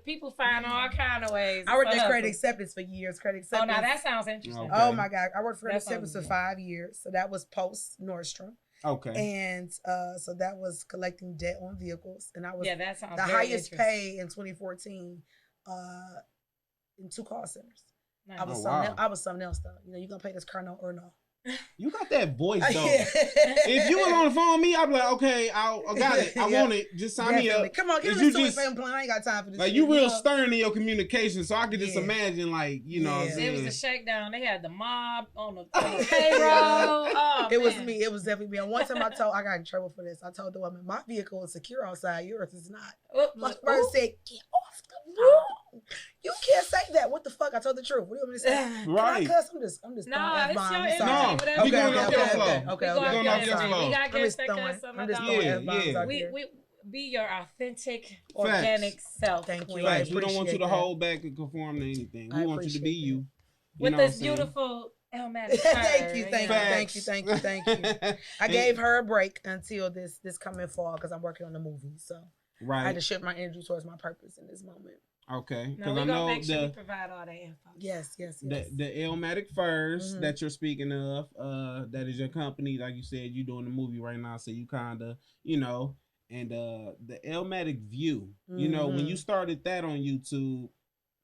people find all kind of ways. I worked at Credit Acceptance for years. Credit Acceptance. Oh, now that sounds interesting. Okay. Oh my God, I worked for Credit Acceptance for 5 years. So that was post Nordstrom. Okay. And so that was collecting debt on vehicles, and I was that sounds the highest pay in 2014 in 2 call centers. Nice. I was something else though. You know, you gonna pay this car note or no? You got that voice though. If you was on the phone with me, I'd be like, okay, I got it. I want it. Just sign me up. Come on, give me the payment plan. I ain't got time for this. Like you real stern in your communication, so I could just imagine, like, you know. It was the shakedown. They had the mob on the payroll. Oh, it was me. It was definitely me. And one time I got in trouble for this. I told the woman, my vehicle is secure outside. Yours is not. My person said, get off the phone. You can't say that. What the fuck? I told the truth. What do you want me to say? Right. Can I cuss? I'm just no, it's your energy. No, Whatever. we going off your flow. Okay. We going off your flow. We got guests that cuss. I'm just throwing F-bombs out there. We be your authentic, organic self. Thank you. Facts. We don't want you to hold back and conform to anything. We want you to be you. With this beautiful Elmatic. Thank you. I gave her a break until this coming fall because I'm working on the movie. So I had to shift my energy towards my purpose in this moment. Okay, because I know make sure we provide all that info. Yes. The Elmatic First that you're speaking of, that is your company. Like you said, you doing the movie right now, so you kind of, you know, and the Elmatic View. You know, when you started that on YouTube,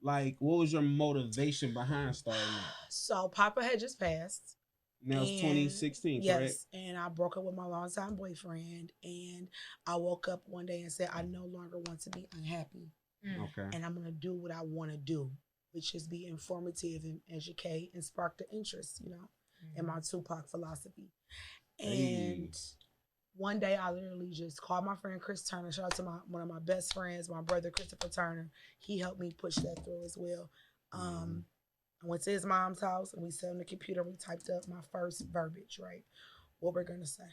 like, what was your motivation behind starting that? So Papa had just passed. Now it's 2016, yes, correct? And I broke up with my longtime boyfriend, and I woke up one day and said, I no longer want to be unhappy. Okay. And I'm going to do what I want to do, which is be informative and educate and spark the interest, you know, in my Tupac philosophy. And one day I literally just called my friend Chris Turner. Shout out to one of my best friends, my brother Christopher Turner. He helped me push that through as well. I went to his mom's house and we sat on the computer. We typed up my first verbiage, right? What we're going to say.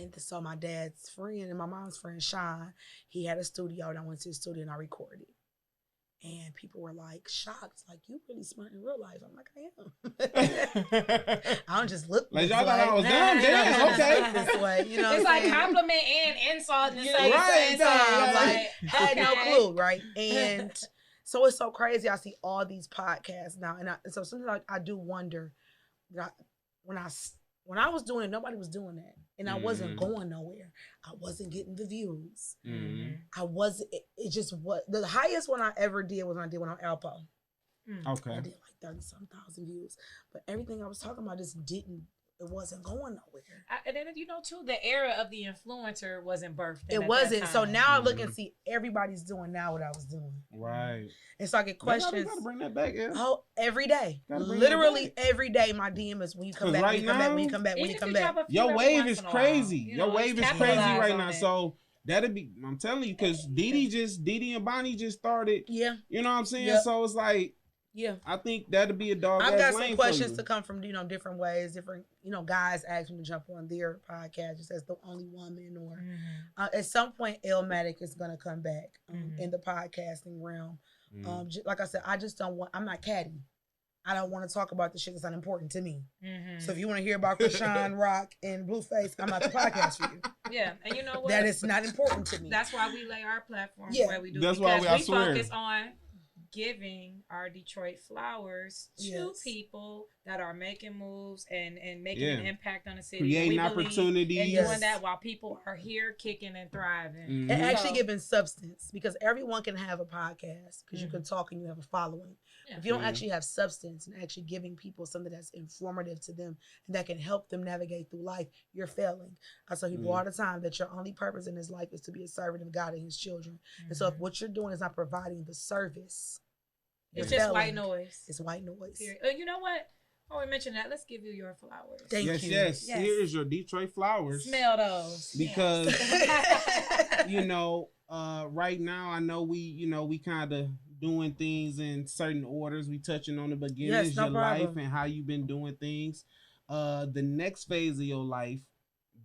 And so my dad's friend and my mom's friend, Sean, he had a studio, and I went to his studio and I recorded. And people were like shocked, like, you really smart in real life. I'm like, I am. I don't just look like this y'all way. thought I was dumb. Damn, okay. This way, you know, It's what I'm like saying? compliment and insult in the same right, sentence. yeah, Like, had no okay. clue, right? And so it's so crazy. I see all these podcasts now, and so sometimes I do wonder that when I was doing it, nobody was doing that, and I wasn't going nowhere. I wasn't getting the views. I wasn't. It just was the highest one I ever did was when I did one on Alpo. Okay. I did like 30-some thousand views, but everything I was talking about just didn't. It wasn't going nowhere. And then, you know, too, the era of the influencer wasn't birthed. It wasn't. So now I look and see everybody's doing now what I was doing. Right. And so I get questions. You gotta bring that back, yeah. Oh, every day. Gotta bring Literally that back. every day my DM is when you come back, right when you come back, when you come back. Your wave is crazy. Your wave is crazy right now. It. So that'll be, I'm telling you, because Didi and Bonnie just started. Yeah. You know what I'm saying? Yep. So it's like, yeah, I think that'll be a dog. I've got some questions to come from, different ways, different, guys ask me to jump on their podcast just as the only woman, or at some point, Illmatic is going to come back in the podcasting realm. Like I said, I'm not catty. I don't want to talk about the shit that's not important to me. So if you want to hear about Krishan Rock and Blueface, I'm not the podcast for you. Yeah, and you know what? That is not important to me. That's why we lay our platform Yeah. the way we do. That's because why we focus on giving our Detroit flowers to people that are making moves and making an impact on the city. Creating opportunities. And doing that while people are here kicking and thriving. And actually giving substance, because everyone can have a podcast because you can talk and you have a following. If you don't actually have substance and actually giving people something that's informative to them and that can help them navigate through life, you're failing. I tell people all the time that your only purpose in this life is to be a servant of God and his children. And so if what you're doing is not providing the service, it's just white noise. It's white noise. You know what? Oh, we mentioned that. Let's give you your flowers. Thank you. Yes. Here's your Detroit flowers. Smell those. Because, right now, I know we kind of doing things in certain orders. We touching on the beginnings of your life and how you've been doing things. The next phase of your life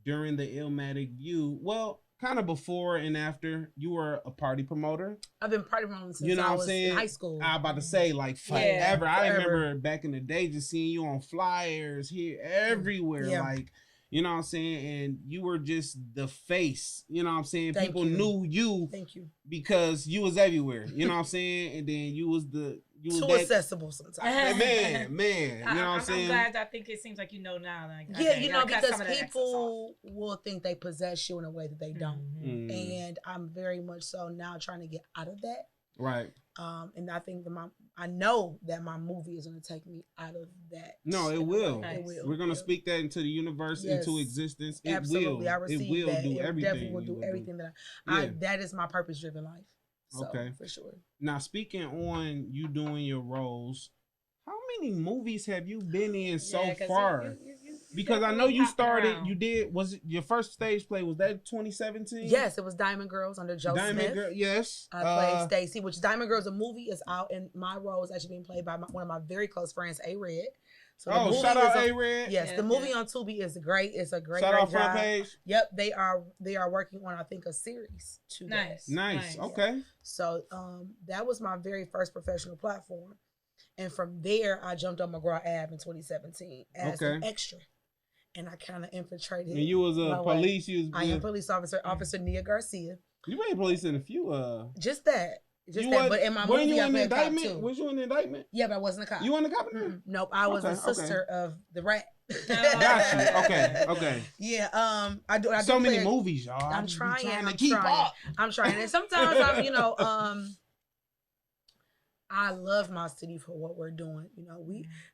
during the Illmatic View, well, kind of before and after, you were a party promoter. I've been party promoting since I was in high school. I was about to say, like, forever. I remember back in the day just seeing you on flyers here, everywhere. Like, you know what I'm saying? And you were just the face. You know what I'm saying? People knew you. Thank you. Because you was everywhere. You know what I'm saying? And then you was accessible sometimes. Man. You know what I'm saying? I'm glad. I think it seems like you know now. Like, because people will think they possess you in a way that they don't. And I'm very much so now trying to get out of that. Right. And I think I know that my movie is going to take me out of that. No, it will. Nice. It will. We're going to speak that into the universe, into existence. It Absolutely. will. I receive it will that. do it everything. Definitely will do everything that that is my purpose-driven life. So, for sure. Now, speaking on you doing your roles, how many movies have you been in so far? Because I know you started, was it your first stage play, was that 2017? Yes, it was Diamond Girls under Joe Smith. Yes. I played Stacy, which Diamond Girls, a movie is out, and my role is actually being played by one of my very close friends, A Red. So shout out A Red. Yes, the movie on Tubi is great. It's a great, shout great out job. Front Page. Yep, they are working on, I think, a series. Nice. Okay. So that was my very first professional platform. And from there, I jumped on McGraw Ave in 2017 as an extra. And I kind of infiltrated. And you was a police. I am police officer, Officer Nia Garcia. You been police in a few. Just that. But in my movie, I played a cop too. Was you in the indictment? Yeah, but I wasn't a cop. You weren't a cop? Nope, I was a sister of the rat. Got you. Okay. Yeah. I do so many movies, y'all. I'm trying to keep up. I'm trying, and sometimes I'm, I love my city for what we're doing.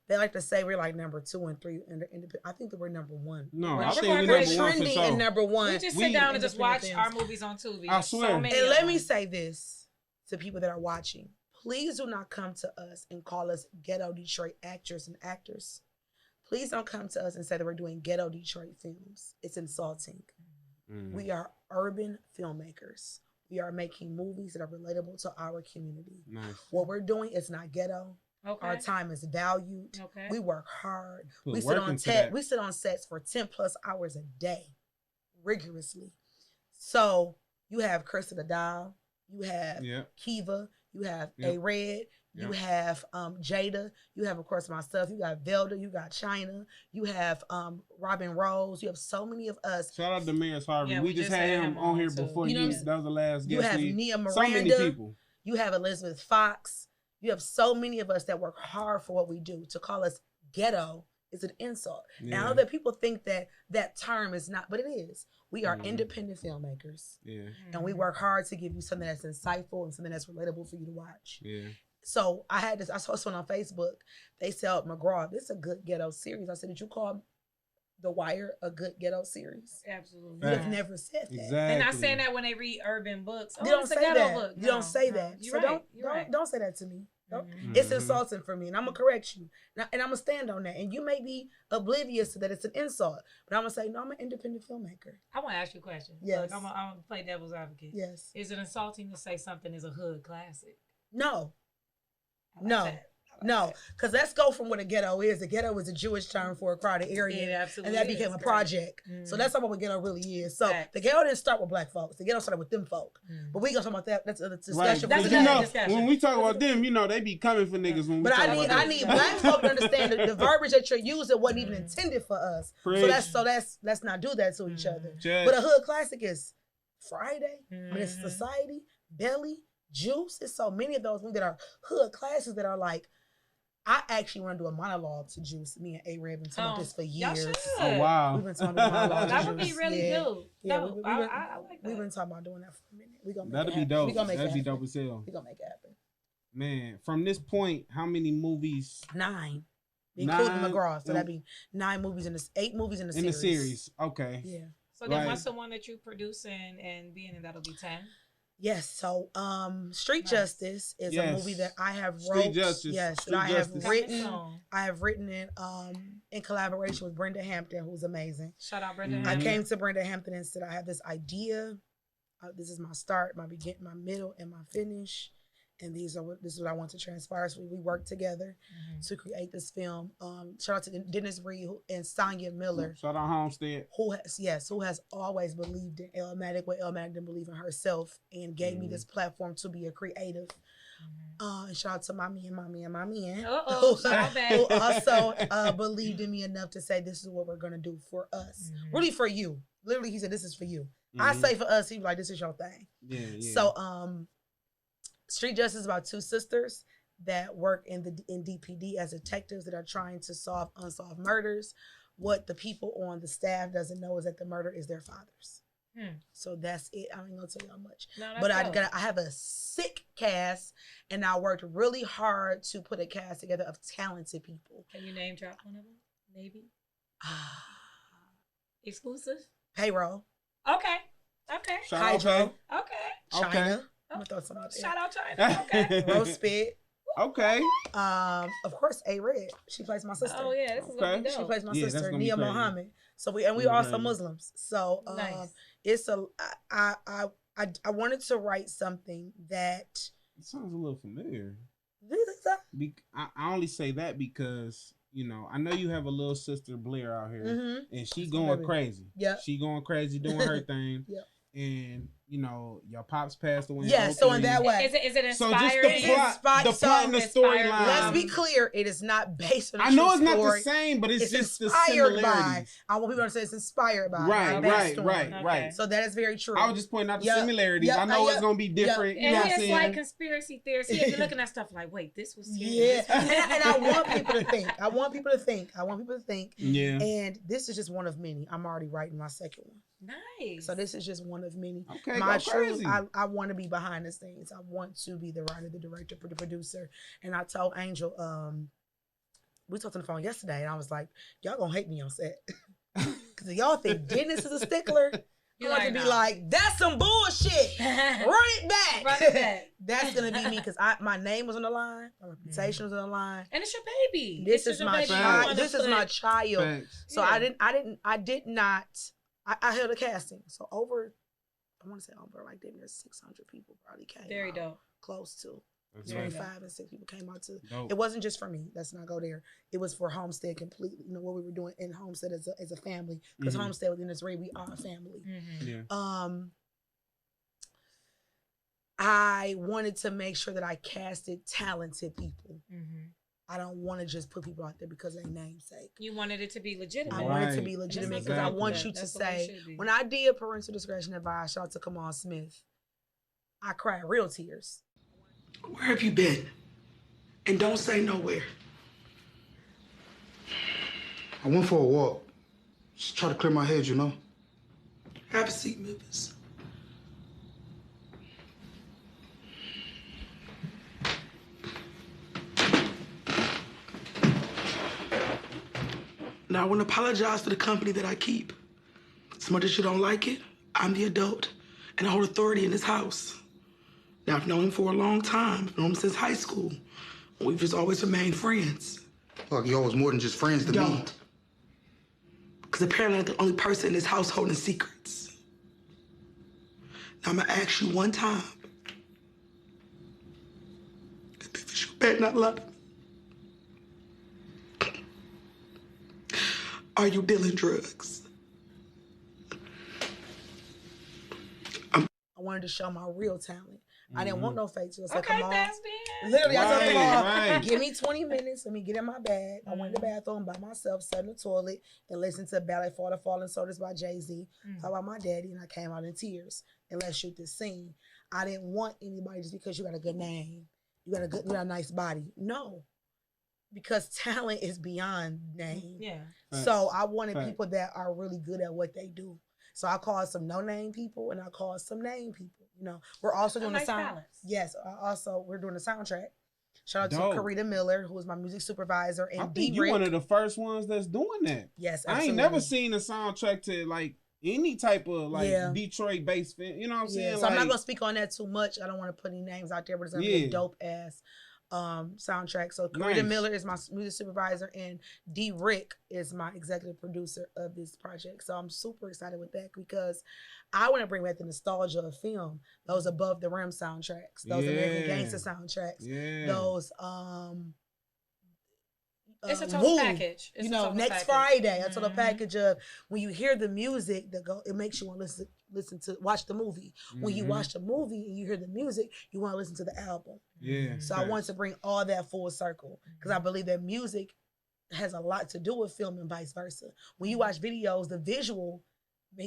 They like to say we're like number 2 and 3, and I think that we're number 1. No, I think we're number 1 for sure. And number 1. We just sit down and just watch our movies on Tubi. I swear. And let me say this to people that are watching: please do not come to us and call us ghetto Detroit actors and actors. Please don't come to us and say that we're doing ghetto Detroit films. It's insulting. We are urban filmmakers. We are making movies that are relatable to our community. Nice. What we're doing is not ghetto. Okay. Our time is valued. Okay. We work hard. We sit on sets for 10 plus hours a day, rigorously. So you have Krista the Doll, you have Kiva, you have Yep. A Red, you have Jada, you have of course myself, you got Velda, you got China, you have Robin Rose, you have so many of us. Shout out to Maris Harvey. Yeah, we just had him on here before you. Know that was the last guest. You have Nia Miranda. So many people. You have Elizabeth Fox. You have so many of us that work hard for what we do. To call us ghetto is an insult. Yeah. And I know that people think that term is not, but it is. We are independent filmmakers. Yeah. And we work hard to give you something that's insightful and something that's relatable for you to watch. Yeah. So I saw someone on Facebook. They said, McGraw, this is a good ghetto series. I said, did you call The Wire a good ghetto series? Absolutely. You have never said that. Exactly. They're not saying that when they read urban books. You don't say that. Book. You don't say that. You're so right. don't say that to me. It's insulting for me, and I'm gonna correct you, and I'm gonna stand on that. And you may be oblivious to that; it's an insult, but I'm gonna say, no, I'm an independent filmmaker. I want to ask you a question. Yes, look, I'm gonna play devil's advocate. Yes, is it insulting to say something is a hood classic? No, no, because let's go from what a ghetto is. A ghetto is a Jewish term for a crowded area, and that became a project. So that's not what a ghetto really is. So the ghetto didn't start with black folks. The ghetto started with them folk. But we gonna talk about that. That's a discussion. Right. That's discussion. When we talk about them, they be coming for niggas. When we talk about I need black folk to understand that the verbiage that you're using wasn't even intended for us. So let's not do that to each other. But a hood classic is Friday, Menace to Society, Belly, Juice. There's so many of those movies that are hood classics that are like. I actually want to do a monologue to Juice. Me and A Red been talking about this for years. Oh wow, we've been talking about monologue. That would be really good. Yeah, I like that. We've been talking about doing that for a minute. We gonna make that'll be dope. That'll be dope as hell. We gonna make it happen. Man, from this point, how many movies? 9, including McGraw. So that'd be 9 movies in this, 8 movies in the series. In the series, okay. Yeah. So then, what's the one that you producing and being in? That'll be 10. Yes, so Street Justice is a movie that I have wrote. Street Justice. Yes, Street that Justice. I have written it in collaboration with Brenda Hampton, who's amazing. Shout out Brenda Hampton. I came to Brenda Hampton and said, I have this idea. This is my start, my beginning, my middle, and my finish. And this is what I want to transpire. So we worked together to create this film. Shout out to Dennis Reed and Sonia Miller. Shout out Homestead. Who has always believed in Elmatic where Elmatic didn't believe in herself and gave me this platform to be a creative. And shout out to my man. Who also believed in me enough to say this is what we're gonna do for us. Really for you. Literally, he said this is for you. I say for us, he was like, this is your thing. Yeah. So Street Justice is about 2 sisters that work in DPD as detectives that are trying to solve unsolved murders. What the people on the staff doesn't know is that the murder is their father's. So that's it. I ain't gonna tell y'all much. But I have a sick cast, and I worked really hard to put a cast together of talented people. Can you name drop one of them? Maybe. Exclusive. Payroll. Okay. Hydro. Okay. China. I'm gonna throw some out there. Shout out China. Okay. Rose Spit. Okay. Of course, A Red. She plays my sister. Oh yeah, this is gonna be dope. She plays my sister, Nia Mohammed. So we also Muslims. So nice. It's I wanted to write something that it sounds a little familiar. Really think so? I only say that because I know you have a little sister Blair out here, and she going crazy. Yeah, she going crazy doing her thing. Yeah, and your pops passed away. Yeah, so in that way, is it inspired? So just the plot and the storyline. Let's be clear, it is not based on. I know it's not the same, but it's just the similarities. By. I want people to say it's inspired by. Right. So that is very true. I was just pointing out the similarities. I know it's gonna be different. And it's like conspiracy theories. He'll be looking at stuff like, wait, this was serious. Yeah, and I want people to think. Yeah. And this is just one of many. I'm already writing my second one. Nice. So this is just one of many. Okay, my truth, I want to be behind the scenes. I want to be the writer, the director, the producer. And I told Angel, we talked on the phone yesterday, and I was like, y'all gonna hate me on set. Because y'all think Dennis is a stickler. You want to be like, that's some bullshit. Run it back. That's gonna be me because my name was on the line, my reputation was on the line, and it's your baby. This is my child. This is my child. Thanks. So I did not. I held a casting. So I want to say over like there's 600 people probably came. Very dope. Close to. That's 25 and 6 people came out too. Dope. It wasn't just for me. Let's not go there. It was for Homestead completely. What we were doing in Homestead as a family. Because Homestead within this way, we are a family. Yeah. I wanted to make sure that I casted talented people. I don't want to just put people out there because of their namesake. You wanted it to be legitimate. I want it to be legitimate because I want you to say, when I did parental discretion advice, shout out to Kamal Smith, I cried real tears. Where have you been? And don't say nowhere. I went for a walk. Just try to clear my head, you know? Have a seat, Memphis. Now, I want to apologize to the company that I keep. As much as you don't like it, I'm the adult and I hold authority in this house. Now, I've known him for a long time. I've known him since high school. We've just always remained friends. Look, y'all was more than just friends to me. Don't. Because apparently I'm the only person in this house holding secrets. Now, I'm going to ask you one time. Memphis, you better not lie to me. Are you dealing drugs? I wanted to show my real talent. I didn't want no fake to say, Okay, come on. thespian. Literally, I told them, Right. give me 20 minutes. Let me get in my bag. I went in the bathroom by myself, sat in the toilet, and listened to Ballet for the Fallen Soldiers by Jay-Z. Talk about my daddy, and I came out in tears. And let's shoot this scene. I didn't want anybody just because you got a good name, you got a nice body. No. Because talent is beyond name. Yeah. So I wanted people that are really good at what they do. So I called some no-name people and I called some name people. You know, we're also doing the sound. Balance. Yes, we're doing the soundtrack. Shout out Dope. to Karita Miller, who is my music supervisor, and I D. think you one of the first ones that's doing that. Yes, I absolutely. ain't never seen a soundtrack to like any type of like Yeah. Detroit based film. You know what I'm Yeah, saying? so like, I'm not gonna speak on that too much. I don't want to put any names out there, but it's gonna be a dope ass soundtrack. So Karita Nice. Miller is my music supervisor, and D. Rick is my executive producer of this project. So I'm super excited with that because I want to bring back the nostalgia of film. Those above the rim soundtracks, those American Gangster soundtracks, those It's a total package. It's you a know, total next package. Friday, a total package of when you hear the music that go, it makes you want to listen to watch the movie. When you watch the movie and you hear the music, you want to listen to the album. Yeah. So I wanted to bring all that full circle because I believe that music has a lot to do with film and vice versa. When you watch videos, the visual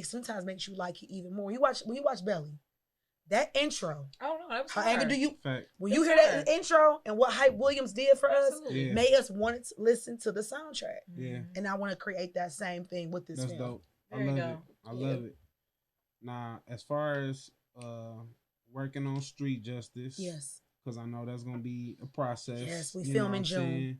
sometimes makes you like it even more. When you watch Belly, that intro. Oh no, that was How hard. angry do you? Fact. When you hear that intro and what Hype Williams did for us, Absolutely. Yeah. made us want to listen to the soundtrack. Yeah. And I want to create that same thing with this That's film. dope. I Very love dope. it. I love it. Now, as far as working on street justice, Yes. because I know that's gonna be a process. Yes, we you film know in what I'm June. saying?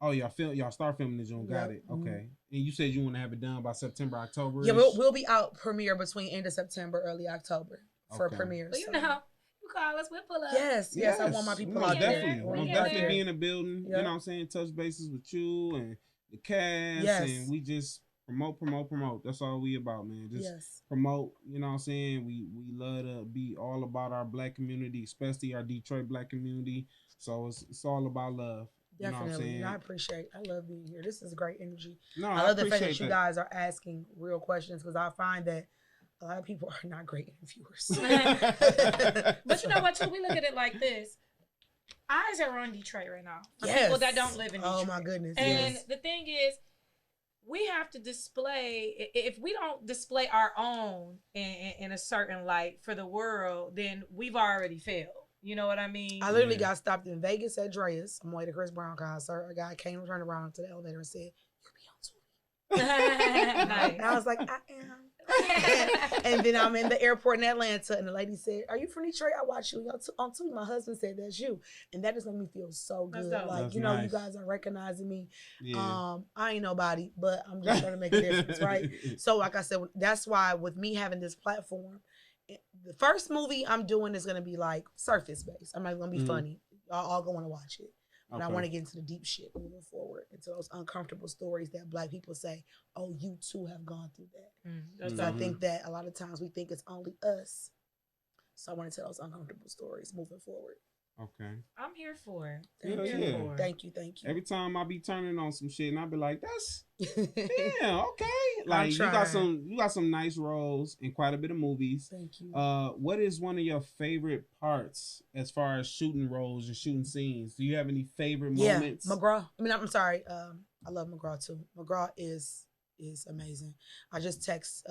Oh, y'all start filming in June. Got Yep. it. Okay. And you said you want to have it done by September, October. Yeah, we'll be out premiere between end of September, early October for Okay. premiere. But you so. know, you call us, we'll pull up. Yes, I want my people Most out there. definitely. I want Most people out definitely there. be in the building. Yep. You know what I'm saying? Touch bases with you and the cast. Yes. And we just promote. That's all we about, man. Just Yes. promote. You know what I'm saying? We love to be all about our black community, especially our Detroit black community. So it's all about love. You know what I'm Definitely. saying? I love being here. This is great energy. No, I love the fact that appreciate you guys are asking real questions because I find that a lot of people are not great interviewers. But you know what, too? We look at it like this. Eyes are on Detroit right now. For Yes. people that don't live in Detroit. Oh my goodness. And yes. the thing is, we have to display, if we don't display our own in a certain light for the world, then we've already failed. You know what I mean? I literally got stopped in Vegas at Dreas. I'm on my way to Chris Brown concert. A guy came and turned around to the elevator and said, "You'll be on Tubi." Nice. And I was like, I am. And then I'm in the airport in Atlanta, and the lady said, "Are you from Detroit? I watch you on Tubi." My husband said, "That's you," and that just made me feel so That's good. dope. Like That's you know, nice. you guys are recognizing me. Yeah. I ain't nobody, but I'm just trying to make a difference, right? So, like I said, that's why with me having this platform, the first movie I'm doing is gonna be like surface based. I'm not gonna be funny. Y'all all gonna watch it. But I want to get into the deep shit moving forward, into those uncomfortable stories that Black people say, "Oh, you too have gone through that." So I think that a lot of times we think it's only us. So I want to tell those uncomfortable stories moving forward. Okay. I'm here for it. Yeah, I'm here yeah. for it. Thank you. Every time I be turning on some shit and I be like, that's damn, okay. like you got some nice roles in quite a bit of movies. Thank you. What is one of your favorite parts as far as shooting roles and shooting scenes? Do you have any favorite moments? McGraw. I mean, I'm sorry. I love McGraw too. McGraw is amazing. I just text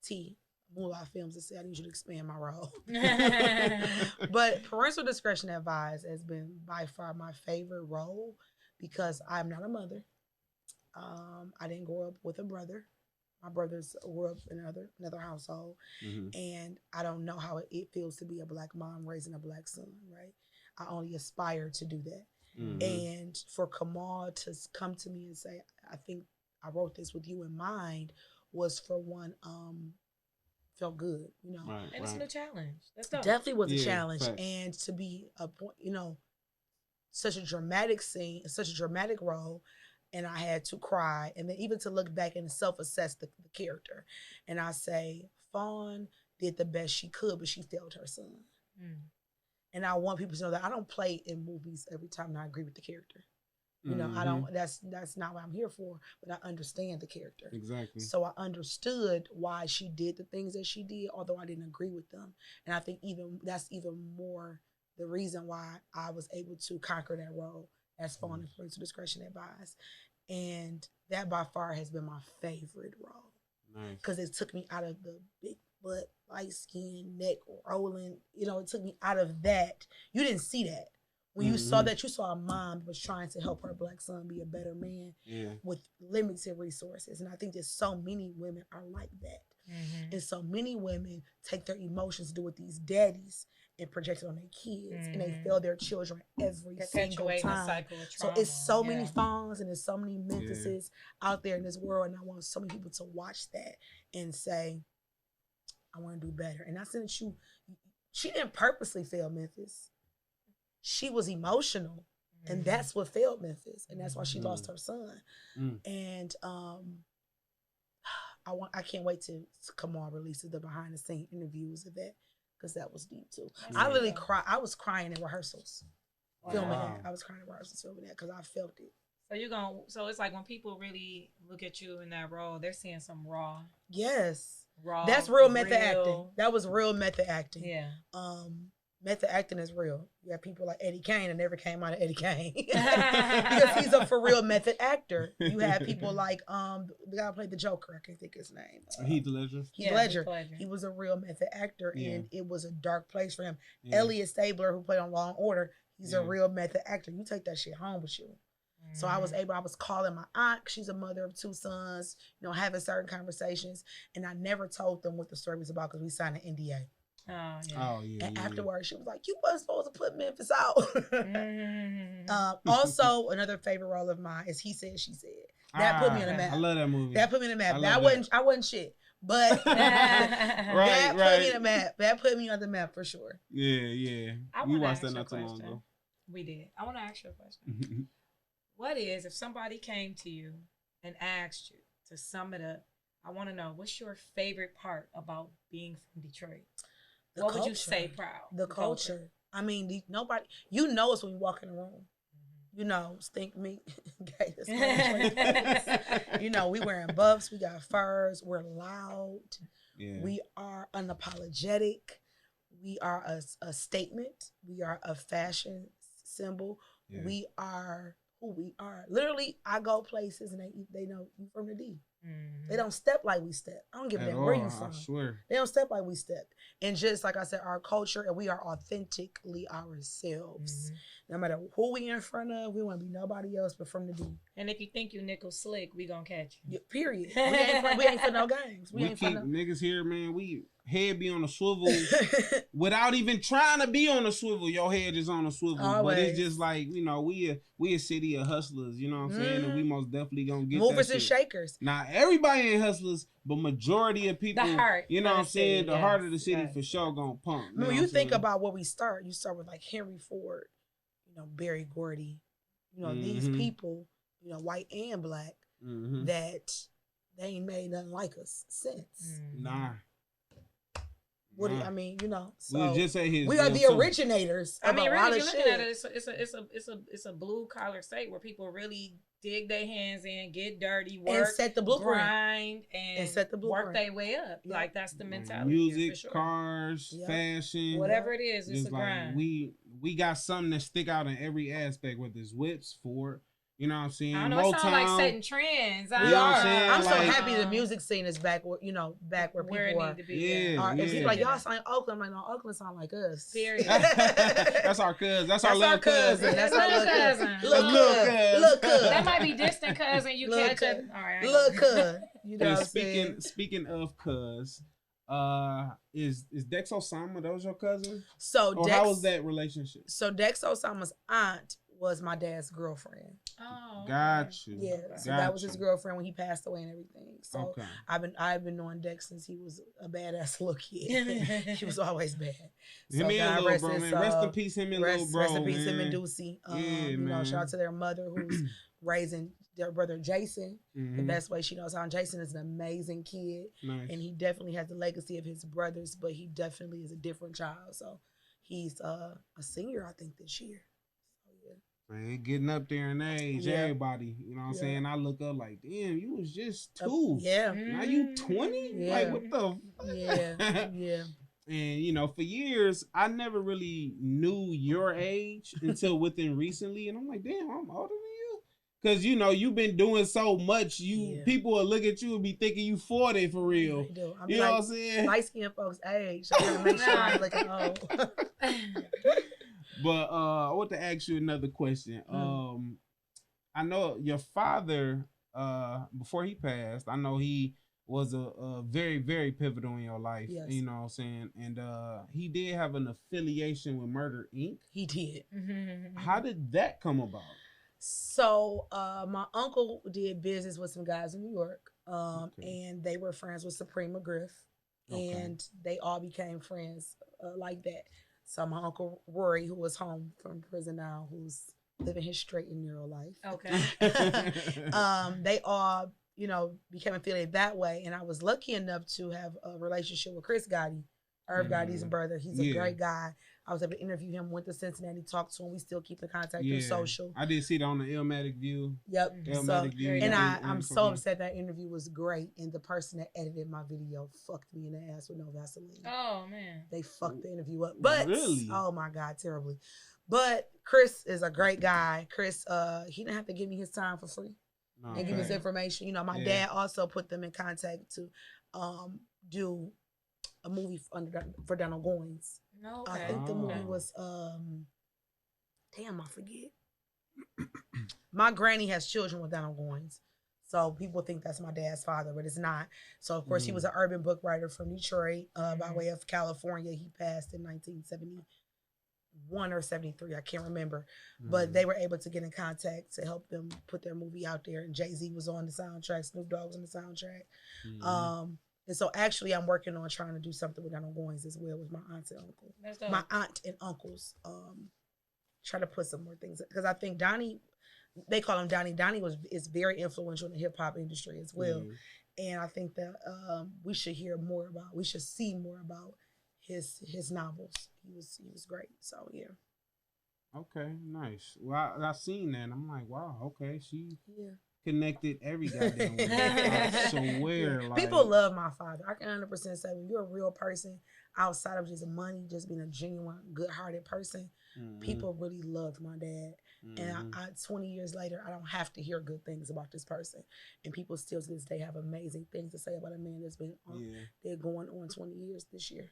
T Moolah Films to say I need you to expand my role. But parental discretion advised has been by far my favorite role because I'm not a mother. I didn't grow up with a brother. My brothers grew up in another household, and I don't know how it feels to be a Black mom raising a Black son. Right? I only aspire to do that. And for Kamal to come to me and say, "I think I wrote this with you in mind," was for one. Felt good, you know. Right, and it's a new challenge. That's dope. Definitely was a challenge, and to be a point, you know, such a dramatic scene, such a dramatic role, and I had to cry, and then even to look back and self-assess the character, and I say, Fawn did the best she could, but she failed her son, and I want people to know that I don't play in movies every time I agree with the character. You know, I don't. That's not what I'm here for. But I understand the character exactly. So I understood why she did the things that she did, although I didn't agree with them. And I think that's even more the reason why I was able to conquer that role as Fawn in Parental Discretion Advised. And that by far has been my favorite role. Nice. Because it took me out of the big butt, light skin, neck rolling. You know, it took me out of that. You didn't see that. When you saw that, you saw a mom that was trying to help her Black son be a better man with limited resources. And I think that so many women are like that. And so many women take their emotions, do with these daddies, and project it on their kids. And they fail their children every single time. So it's so many Fawns and there's so many Memphises out there in this world. And I want so many people to watch that and say, I want to do better. And I said that she didn't purposely fail Memphis. She was emotional, and that's what failed Memphis, and that's why she lost her son. And I can't wait to Kamal releases the behind the scene interviews of that, because that was deep too. I literally cried. I was crying in rehearsals filming that. I was crying in rehearsals filming that because I felt it. So it's like when people really look at you in that role, they're seeing some raw. Yes. Raw. That's real method acting. That was real method acting. Yeah. Method acting is real. You have people like Eddie Kane that never came out of Eddie Kane because he's a for real method actor. You have people like the guy who played the Joker. I can't think his name. Heath Ledger. Heath Ledger. He was a real method actor, and it was a dark place for him. Elliot Stabler, who played on Law and Order, he's a real method actor. You take that shit home with you. So I was calling my aunt. She's a mother of 2 sons. You know, having certain conversations, and I never told them what the story was about because we signed an NDA. And afterwards, she was like, "You wasn't supposed to put Memphis out." Also, another favorite role of mine is He Said, She Said. That put me on the map. I love that movie. That put me on the map. I wasn't shit, but that put me on the map. That put me on the map for sure. Yeah. We watched that not too long ago. We did. I want to ask you a question. What is, if somebody came to you and asked you to sum it up, I want to know, what's your favorite part about being from Detroit? What would you say proud? The culture. I mean, nobody, you know us when you walk in the room. You know, stink meat. You know, we wearing buffs, we got furs, we're loud. We are unapologetic. We are a statement. We are a fashion symbol. We are who we are. Literally, I go places and they know you from the D. They don't step like we step. I don't give a damn where you from. I swear. They don't step like we step. And just like I said, our culture, and we are authentically ourselves. No matter who we in front of, we want to be nobody else but from the D. And if you think you nickel slick, we gonna catch you. Period. We ain't for no games. We keep niggas here, man. We head be on a swivel without even trying to be on a swivel. Your head is on a swivel. Always. But it's just like, you know, we a city of hustlers, you know what I'm saying? And we most definitely gonna get movers that and shit. Shakers. Now everybody ain't hustlers, but majority of people, the heart, you know what I'm saying? The heart of the city for sure gonna pump. When you think about where we start, you start with like Henry Ford, you know, Berry Gordy, you know, these people, you know, white and black, that they ain't made nothing like us since. Nah. What I mean, you know, so we'll just say his we are the originators. I mean, a really, lot if you of looking shit. at it, it's a blue collar state where people really dig their hands in, get dirty, work, and set the blueprint, grind, and set the blueprint. work their way up. Yep. Like that's the mentality. Music, sure. cars, fashion, whatever it is, it's a like grind. We got something that stick out in every aspect, whether it's whips, Ford. You know what I'm saying? I don't know, it sounds like setting trends. You know what I'm saying? I'm so like, happy the music scene is back where, you know, back where people are. To be, yeah. If people like, y'all sound like Oakland, I'm like, no, Oakland sound like us. Period. That's our cousin. That's our little cousin. That's our little cousin. Look, cousin. That might be distant cousin. You can't catch it. All right. Look, cousin. You know what I'm saying? Speaking of cuz, is Dex Osama, that was your cousin? So or how was that relationship? So Dex Osama's aunt was my dad's girlfriend. Oh, got you. Yeah, so that was his girlfriend when he passed away and everything. So I've been knowing Dex since he was a badass little kid. He was always bad. Him and little bro, man. Rest in peace, him and little bro. Rest in peace, him and Deucey. You know, shout out to their mother who's raising their brother Jason the best way she knows how. And Jason is an amazing kid, and he definitely has the legacy of his brothers, but he definitely is a different child. So he's a senior, I think, this year. Man, getting up there in age, everybody, you know what I'm saying? I look up like, damn, you was just 2. Now you 20? Like, what the? Yeah. And, you know, for years, I never really knew your age until within recently. And I'm like, damn, I'm older than you. Because, you know, you've been doing so much. People will look at you and be thinking you 40 for real. They do. You know what I'm saying? Light-skinned folks' age. I gotta make sure I'm looking old. But I want to ask you another question. I know your father, before he passed, I know he was a very, very pivotal in your life. Yes. You know what I'm saying? And he did have an affiliation with Murder, Inc. He did. How did that come about? So my uncle did business with some guys in New York, and they were friends with Supreme McGriff, and they all became friends like that. So my uncle Rory, who was home from prison now, who's living his straight and narrow life. They all, you know, became affiliated that way. And I was lucky enough to have a relationship with Chris Gotti, Irv Gotti's brother. He's a great guy. I was able to interview him, went to Cincinnati, talked to him. We still keep in contact through social. I did see it on the Illmatic View. Yep. Illmatic View. And I'm so upset that interview was great. And the person that edited my video fucked me in the ass with no Vaseline. Oh, man. They fucked the interview up. But, really? Oh my God, terribly. But Chris is a great guy. Chris, he didn't have to give me his time for free. And give us information. You know, my dad also put them in contact to do a movie for Donald Goines. I think the movie was damn, I forget. My granny has children with Donald Goines. So people think that's my dad's father, but it's not. So of course he was an urban book writer from Detroit, by way of California. He passed in 1971 or 73, I can't remember. But they were able to get in contact to help them put their movie out there. And Jay-Z was on the soundtrack, Snoop Dogg was on the soundtrack. And so actually I'm working on trying to do something with Donald Goines as well with my aunts and uncle. My aunt and uncles. Try to put some more things, because I think Donnie, they call him Donnie. Donnie is very influential in the hip hop industry as well. And I think that we should see more about his novels. He was great. So yeah. Okay, nice. Well, I seen that and I'm like, wow, okay, she connected every goddamn way. I swear. Like, people love my father. I can 100% say when you're a real person outside of just money, just being a genuine, good-hearted person, people really loved my dad. And I 20 years later, I don't have to hear good things about this person. And people still to this day have amazing things to say about a man that's been they're going on 20 years this year.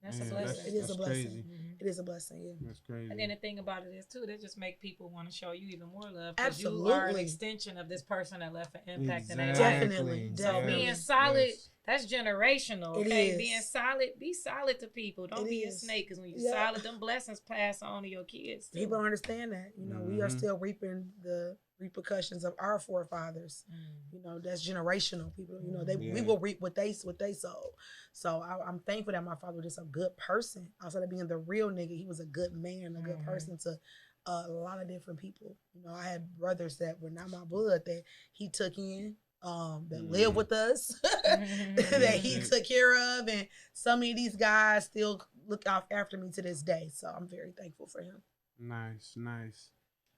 That's a blessing. It is a blessing. It is a blessing, yeah. That's crazy. And then the thing about it is, too, that just make people want to show you even more love. Absolutely. You are an extension of this person that left an impact in their life. Definitely. So being solid, that's generational, okay? Being solid, be solid to people. Don't be a snake, because when you're solid, them blessings pass on to your kids, too. People don't understand that. You know, we are still reaping the repercussions of our forefathers. You know, that's generational. People, you know, we will reap what they sowed. So I'm thankful that my father was just a good person. Outside of being the real nigga, he was a good man, a good person to a lot of different people. You know, I had brothers that were not my blood that he took in. that live with us that he took care of, and so many of these guys still look out after me to this day. So I'm very thankful for him. Nice.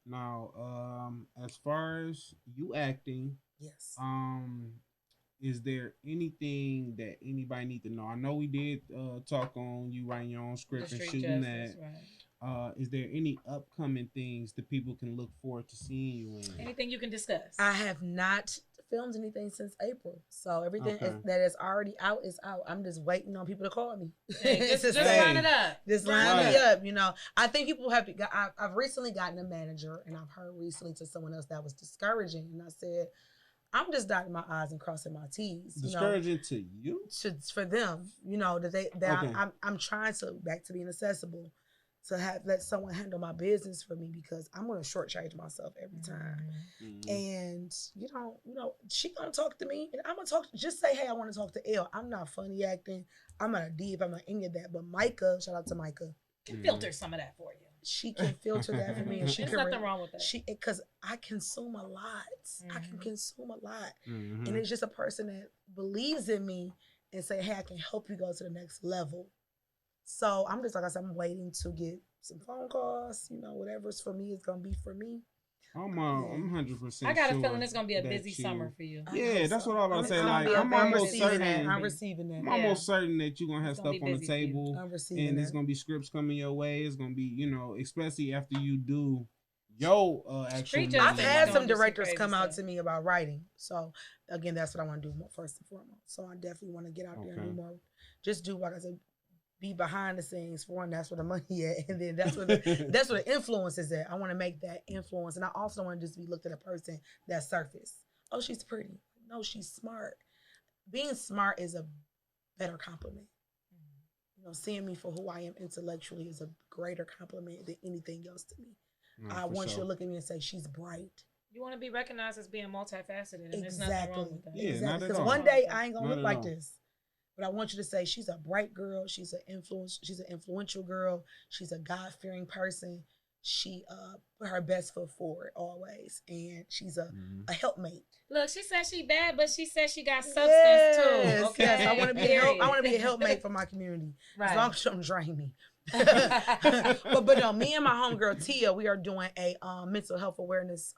Now, as far as you acting, Yes. is there anything that anybody need to know? I know we did talk on you writing your own script and shooting that. Right. Is there any upcoming things that people can look forward to seeing you in? Anything you can discuss? I have not filmed anything since April, so everything that is already out is out. I'm just waiting on people to call me. Hey, just line it up. Just line me up. You know, I think people have to. I've recently gotten a manager, and I've heard recently to someone else that was discouraging, and I said, I'm just dotting my I's and crossing my T's. Discouraging to you? For them, you know, I'm trying to back to being accessible, to let someone handle my business for me, because I'm gonna shortchange myself every time. Mm-hmm. And you know, she gonna talk to me, and I'm gonna talk. Just say, hey, I want to talk to Elle. I'm not funny acting. I'm not a div. I'm not any of that. But Micah, shout out to Micah, can filter some of that for you. She can filter that for me, and There's nothing wrong with that. Because I consume a lot. I can consume a lot, mm-hmm. and it's just a person that believes in me and say, hey, I can help you go to the next level. So I'm just, like I said, I'm waiting to get some phone calls. You know, whatever's for me is gonna be for me. I'm 100%. I got a feeling it's gonna be a busy summer for you. Yeah, that's what I was about to say. Like, I'm almost certain. I'm receiving that. I'm almost certain that you're gonna have stuff on the table, and it's gonna be scripts coming your way. It's gonna be, you know, especially after you do your actual. I've had some directors come out to me about writing. So again, that's what I want to do first and foremost. So I definitely want to get out there and do more. Just do, like I said, be behind the scenes for one. That's where the money at, and then that's where the influence is at. I want to make that influence, and I also don't want to just be looked at a person that surface. Oh, she's pretty. No, she's smart. Being smart is a better compliment. You know, seeing me for who I am intellectually is a greater compliment than anything else to me. I want you to look at me and say, she's bright. You want to be recognized as being multifaceted, and Exactly. there's nothing wrong with that. Yeah, exactly. Because one day I ain't gonna look like this. But I want you to say she's a bright girl. She's an influential girl. She's a God-fearing person. She put her best foot forward always, and she's a helpmate. Look, she said she bad, but she said she got substance too. Okay, yes, I want to be a helpmate for my community, as long as she don't drain me. but no, me and my homegirl Tia, we are doing a mental health awareness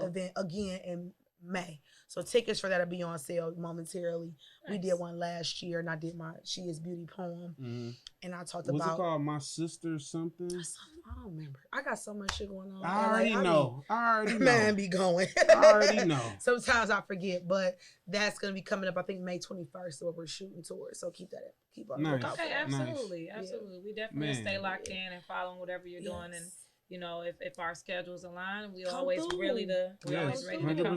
event again in May. So tickets for that will be on sale momentarily. Nice. We did one last year, and I did my She Is Beauty poem. And I talked about... What's it called? My Sister something? I don't remember. I got so much shit going on. I already know. Man, be going. I already know. Sometimes I forget, but that's going to be coming up, I think, May 21st is what we're shooting towards. So keep on the lookout. Okay, absolutely. Nice. Absolutely. We definitely stay locked in and following whatever you're doing. And you know, if our schedules align, we always ready to come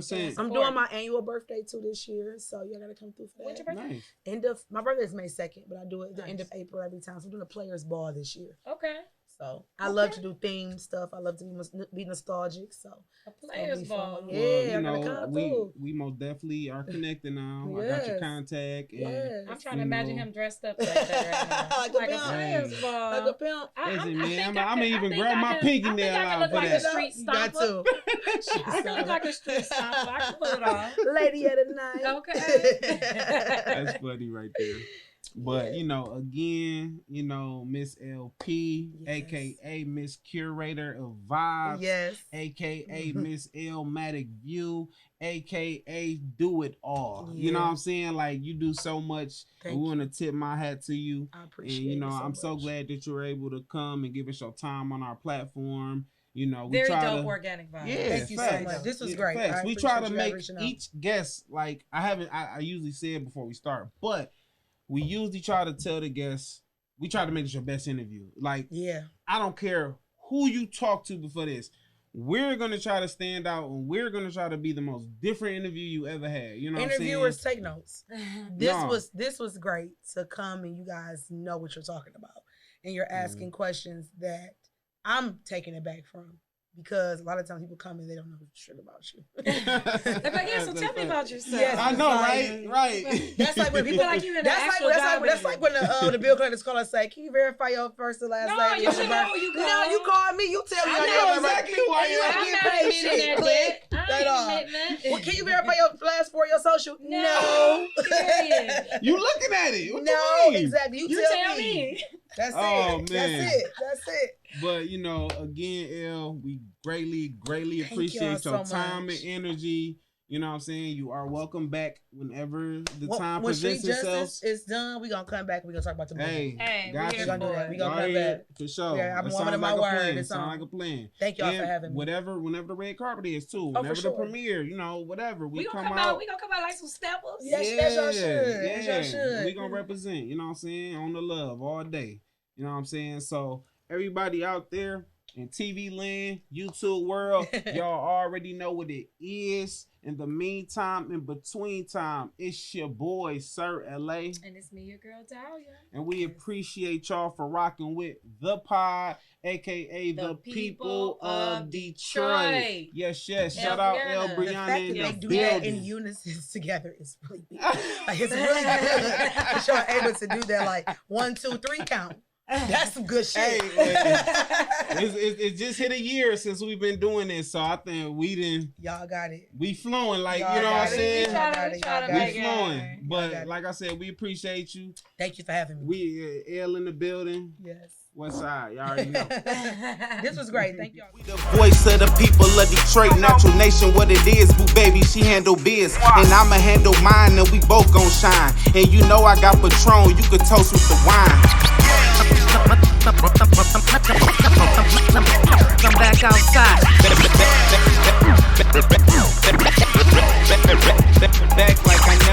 through. I'm doing my annual birthday too this year, so y'all gotta come through for that. When's your birthday? Nice. My birthday is May 2nd, but I do it at the end of April every time. So I'm doing a players ball this year. Okay. So I love to do themed stuff. I love to be nostalgic. So a players ball. Yeah, you know, we most definitely are connected now. I got your contact. And, I'm trying to imagine him dressed up like that right now. like a players ball. Like a pimp. Listen, man, I'm gonna even grab my pinky nail out for that. Got to. I can look like a street stomper. I can pull it off. Lady of the night. Okay. That's funny right there. But you know, again, you know, Miss LP, aka Miss Curator of Vibes, aka Miss Illmatic View, aka Do It All. You know what I'm saying? Like, you do so much. We want to tip my hat to you. I appreciate it. And you know, I'm so glad that you're able to come and give us your time on our platform. You know, we try dope organic vibes. Yeah, thank you so much. This was great. We try to make each guest, like I usually say it before we start, but we usually try to tell the guests, we try to make this your best interview. Like, I don't care who you talk to before this. We're going to try to stand out, and we're going to try to be the most different interview you ever had. You know what I'm saying? Interviewers take notes. This was great to come and you guys know what you're talking about. And you're asking questions that I'm taking it back from. because a lot of times people come and they don't know shit about you. They're like, yeah, so tell me about yourself. Yes, I know, right? That's like when people like you in the actual job. That's like when the bill collectors call and say, "Can you verify your first and last name?" No, you should know who you call. No, you call me. You tell me. I know exactly who I am. I'm not admitting that. I ain't admitting that. Well, can you verify your last four of your social? No. Period. You looking at it? What No, you mean? exactly. You tell me. That's Oh, it. man. That's it. But you know, again, Elle, we greatly Thank appreciate y'all your so time much. and energy. You know what I'm saying? You are welcome back whenever the time when presents Street itself. Justice is done, we gonna come back. We gonna talk about the movie. Hey, got we're you. here gonna do that. We Go gonna come ahead, back. for sure. Yeah, I'm It woman sounds of my like a word. plan. It's Sound on. like a plan. Thank y'all And for having me. whenever the red carpet is too. Oh, Whenever for the sure. premiere, you know, whatever. We gonna come out. We gonna come out like some steppers. Yes, y'all should. Yeah. Yes, y'all should. We gonna represent, you know what I'm saying, on the love all day. You know what I'm saying? So everybody out there in TV land, YouTube world, y'all already know what it is. In the meantime, in between time, it's your boy, Sir LA. And it's me, your girl, Dahlia. And we appreciate y'all for rocking with the pod, aka the people of Detroit. Yes. Shout out Elle The Breaunna fact in that the they do that building. in unison together is really big. Like, it's really good that y'all able to do that, like 1, 2, 3 count. That's some good shit. Hey, it just hit a year since we've been doing this, so I think Y'all got it. we flowing, like, Y'all you know what I'm got it. saying? We try to We make it. flowing. got But it. like I said, we appreciate you. Thank you for having me. We Elle in the building. Yes. West side, y'all already know. This was great. Thank y'all. The voice of the people of Detroit, natural nation, what it is, boo baby, she handle biz, and I'ma handle mine, and we both gon' shine. And you know I got Patron, you could toast with the wine. Come back outside. Back like I never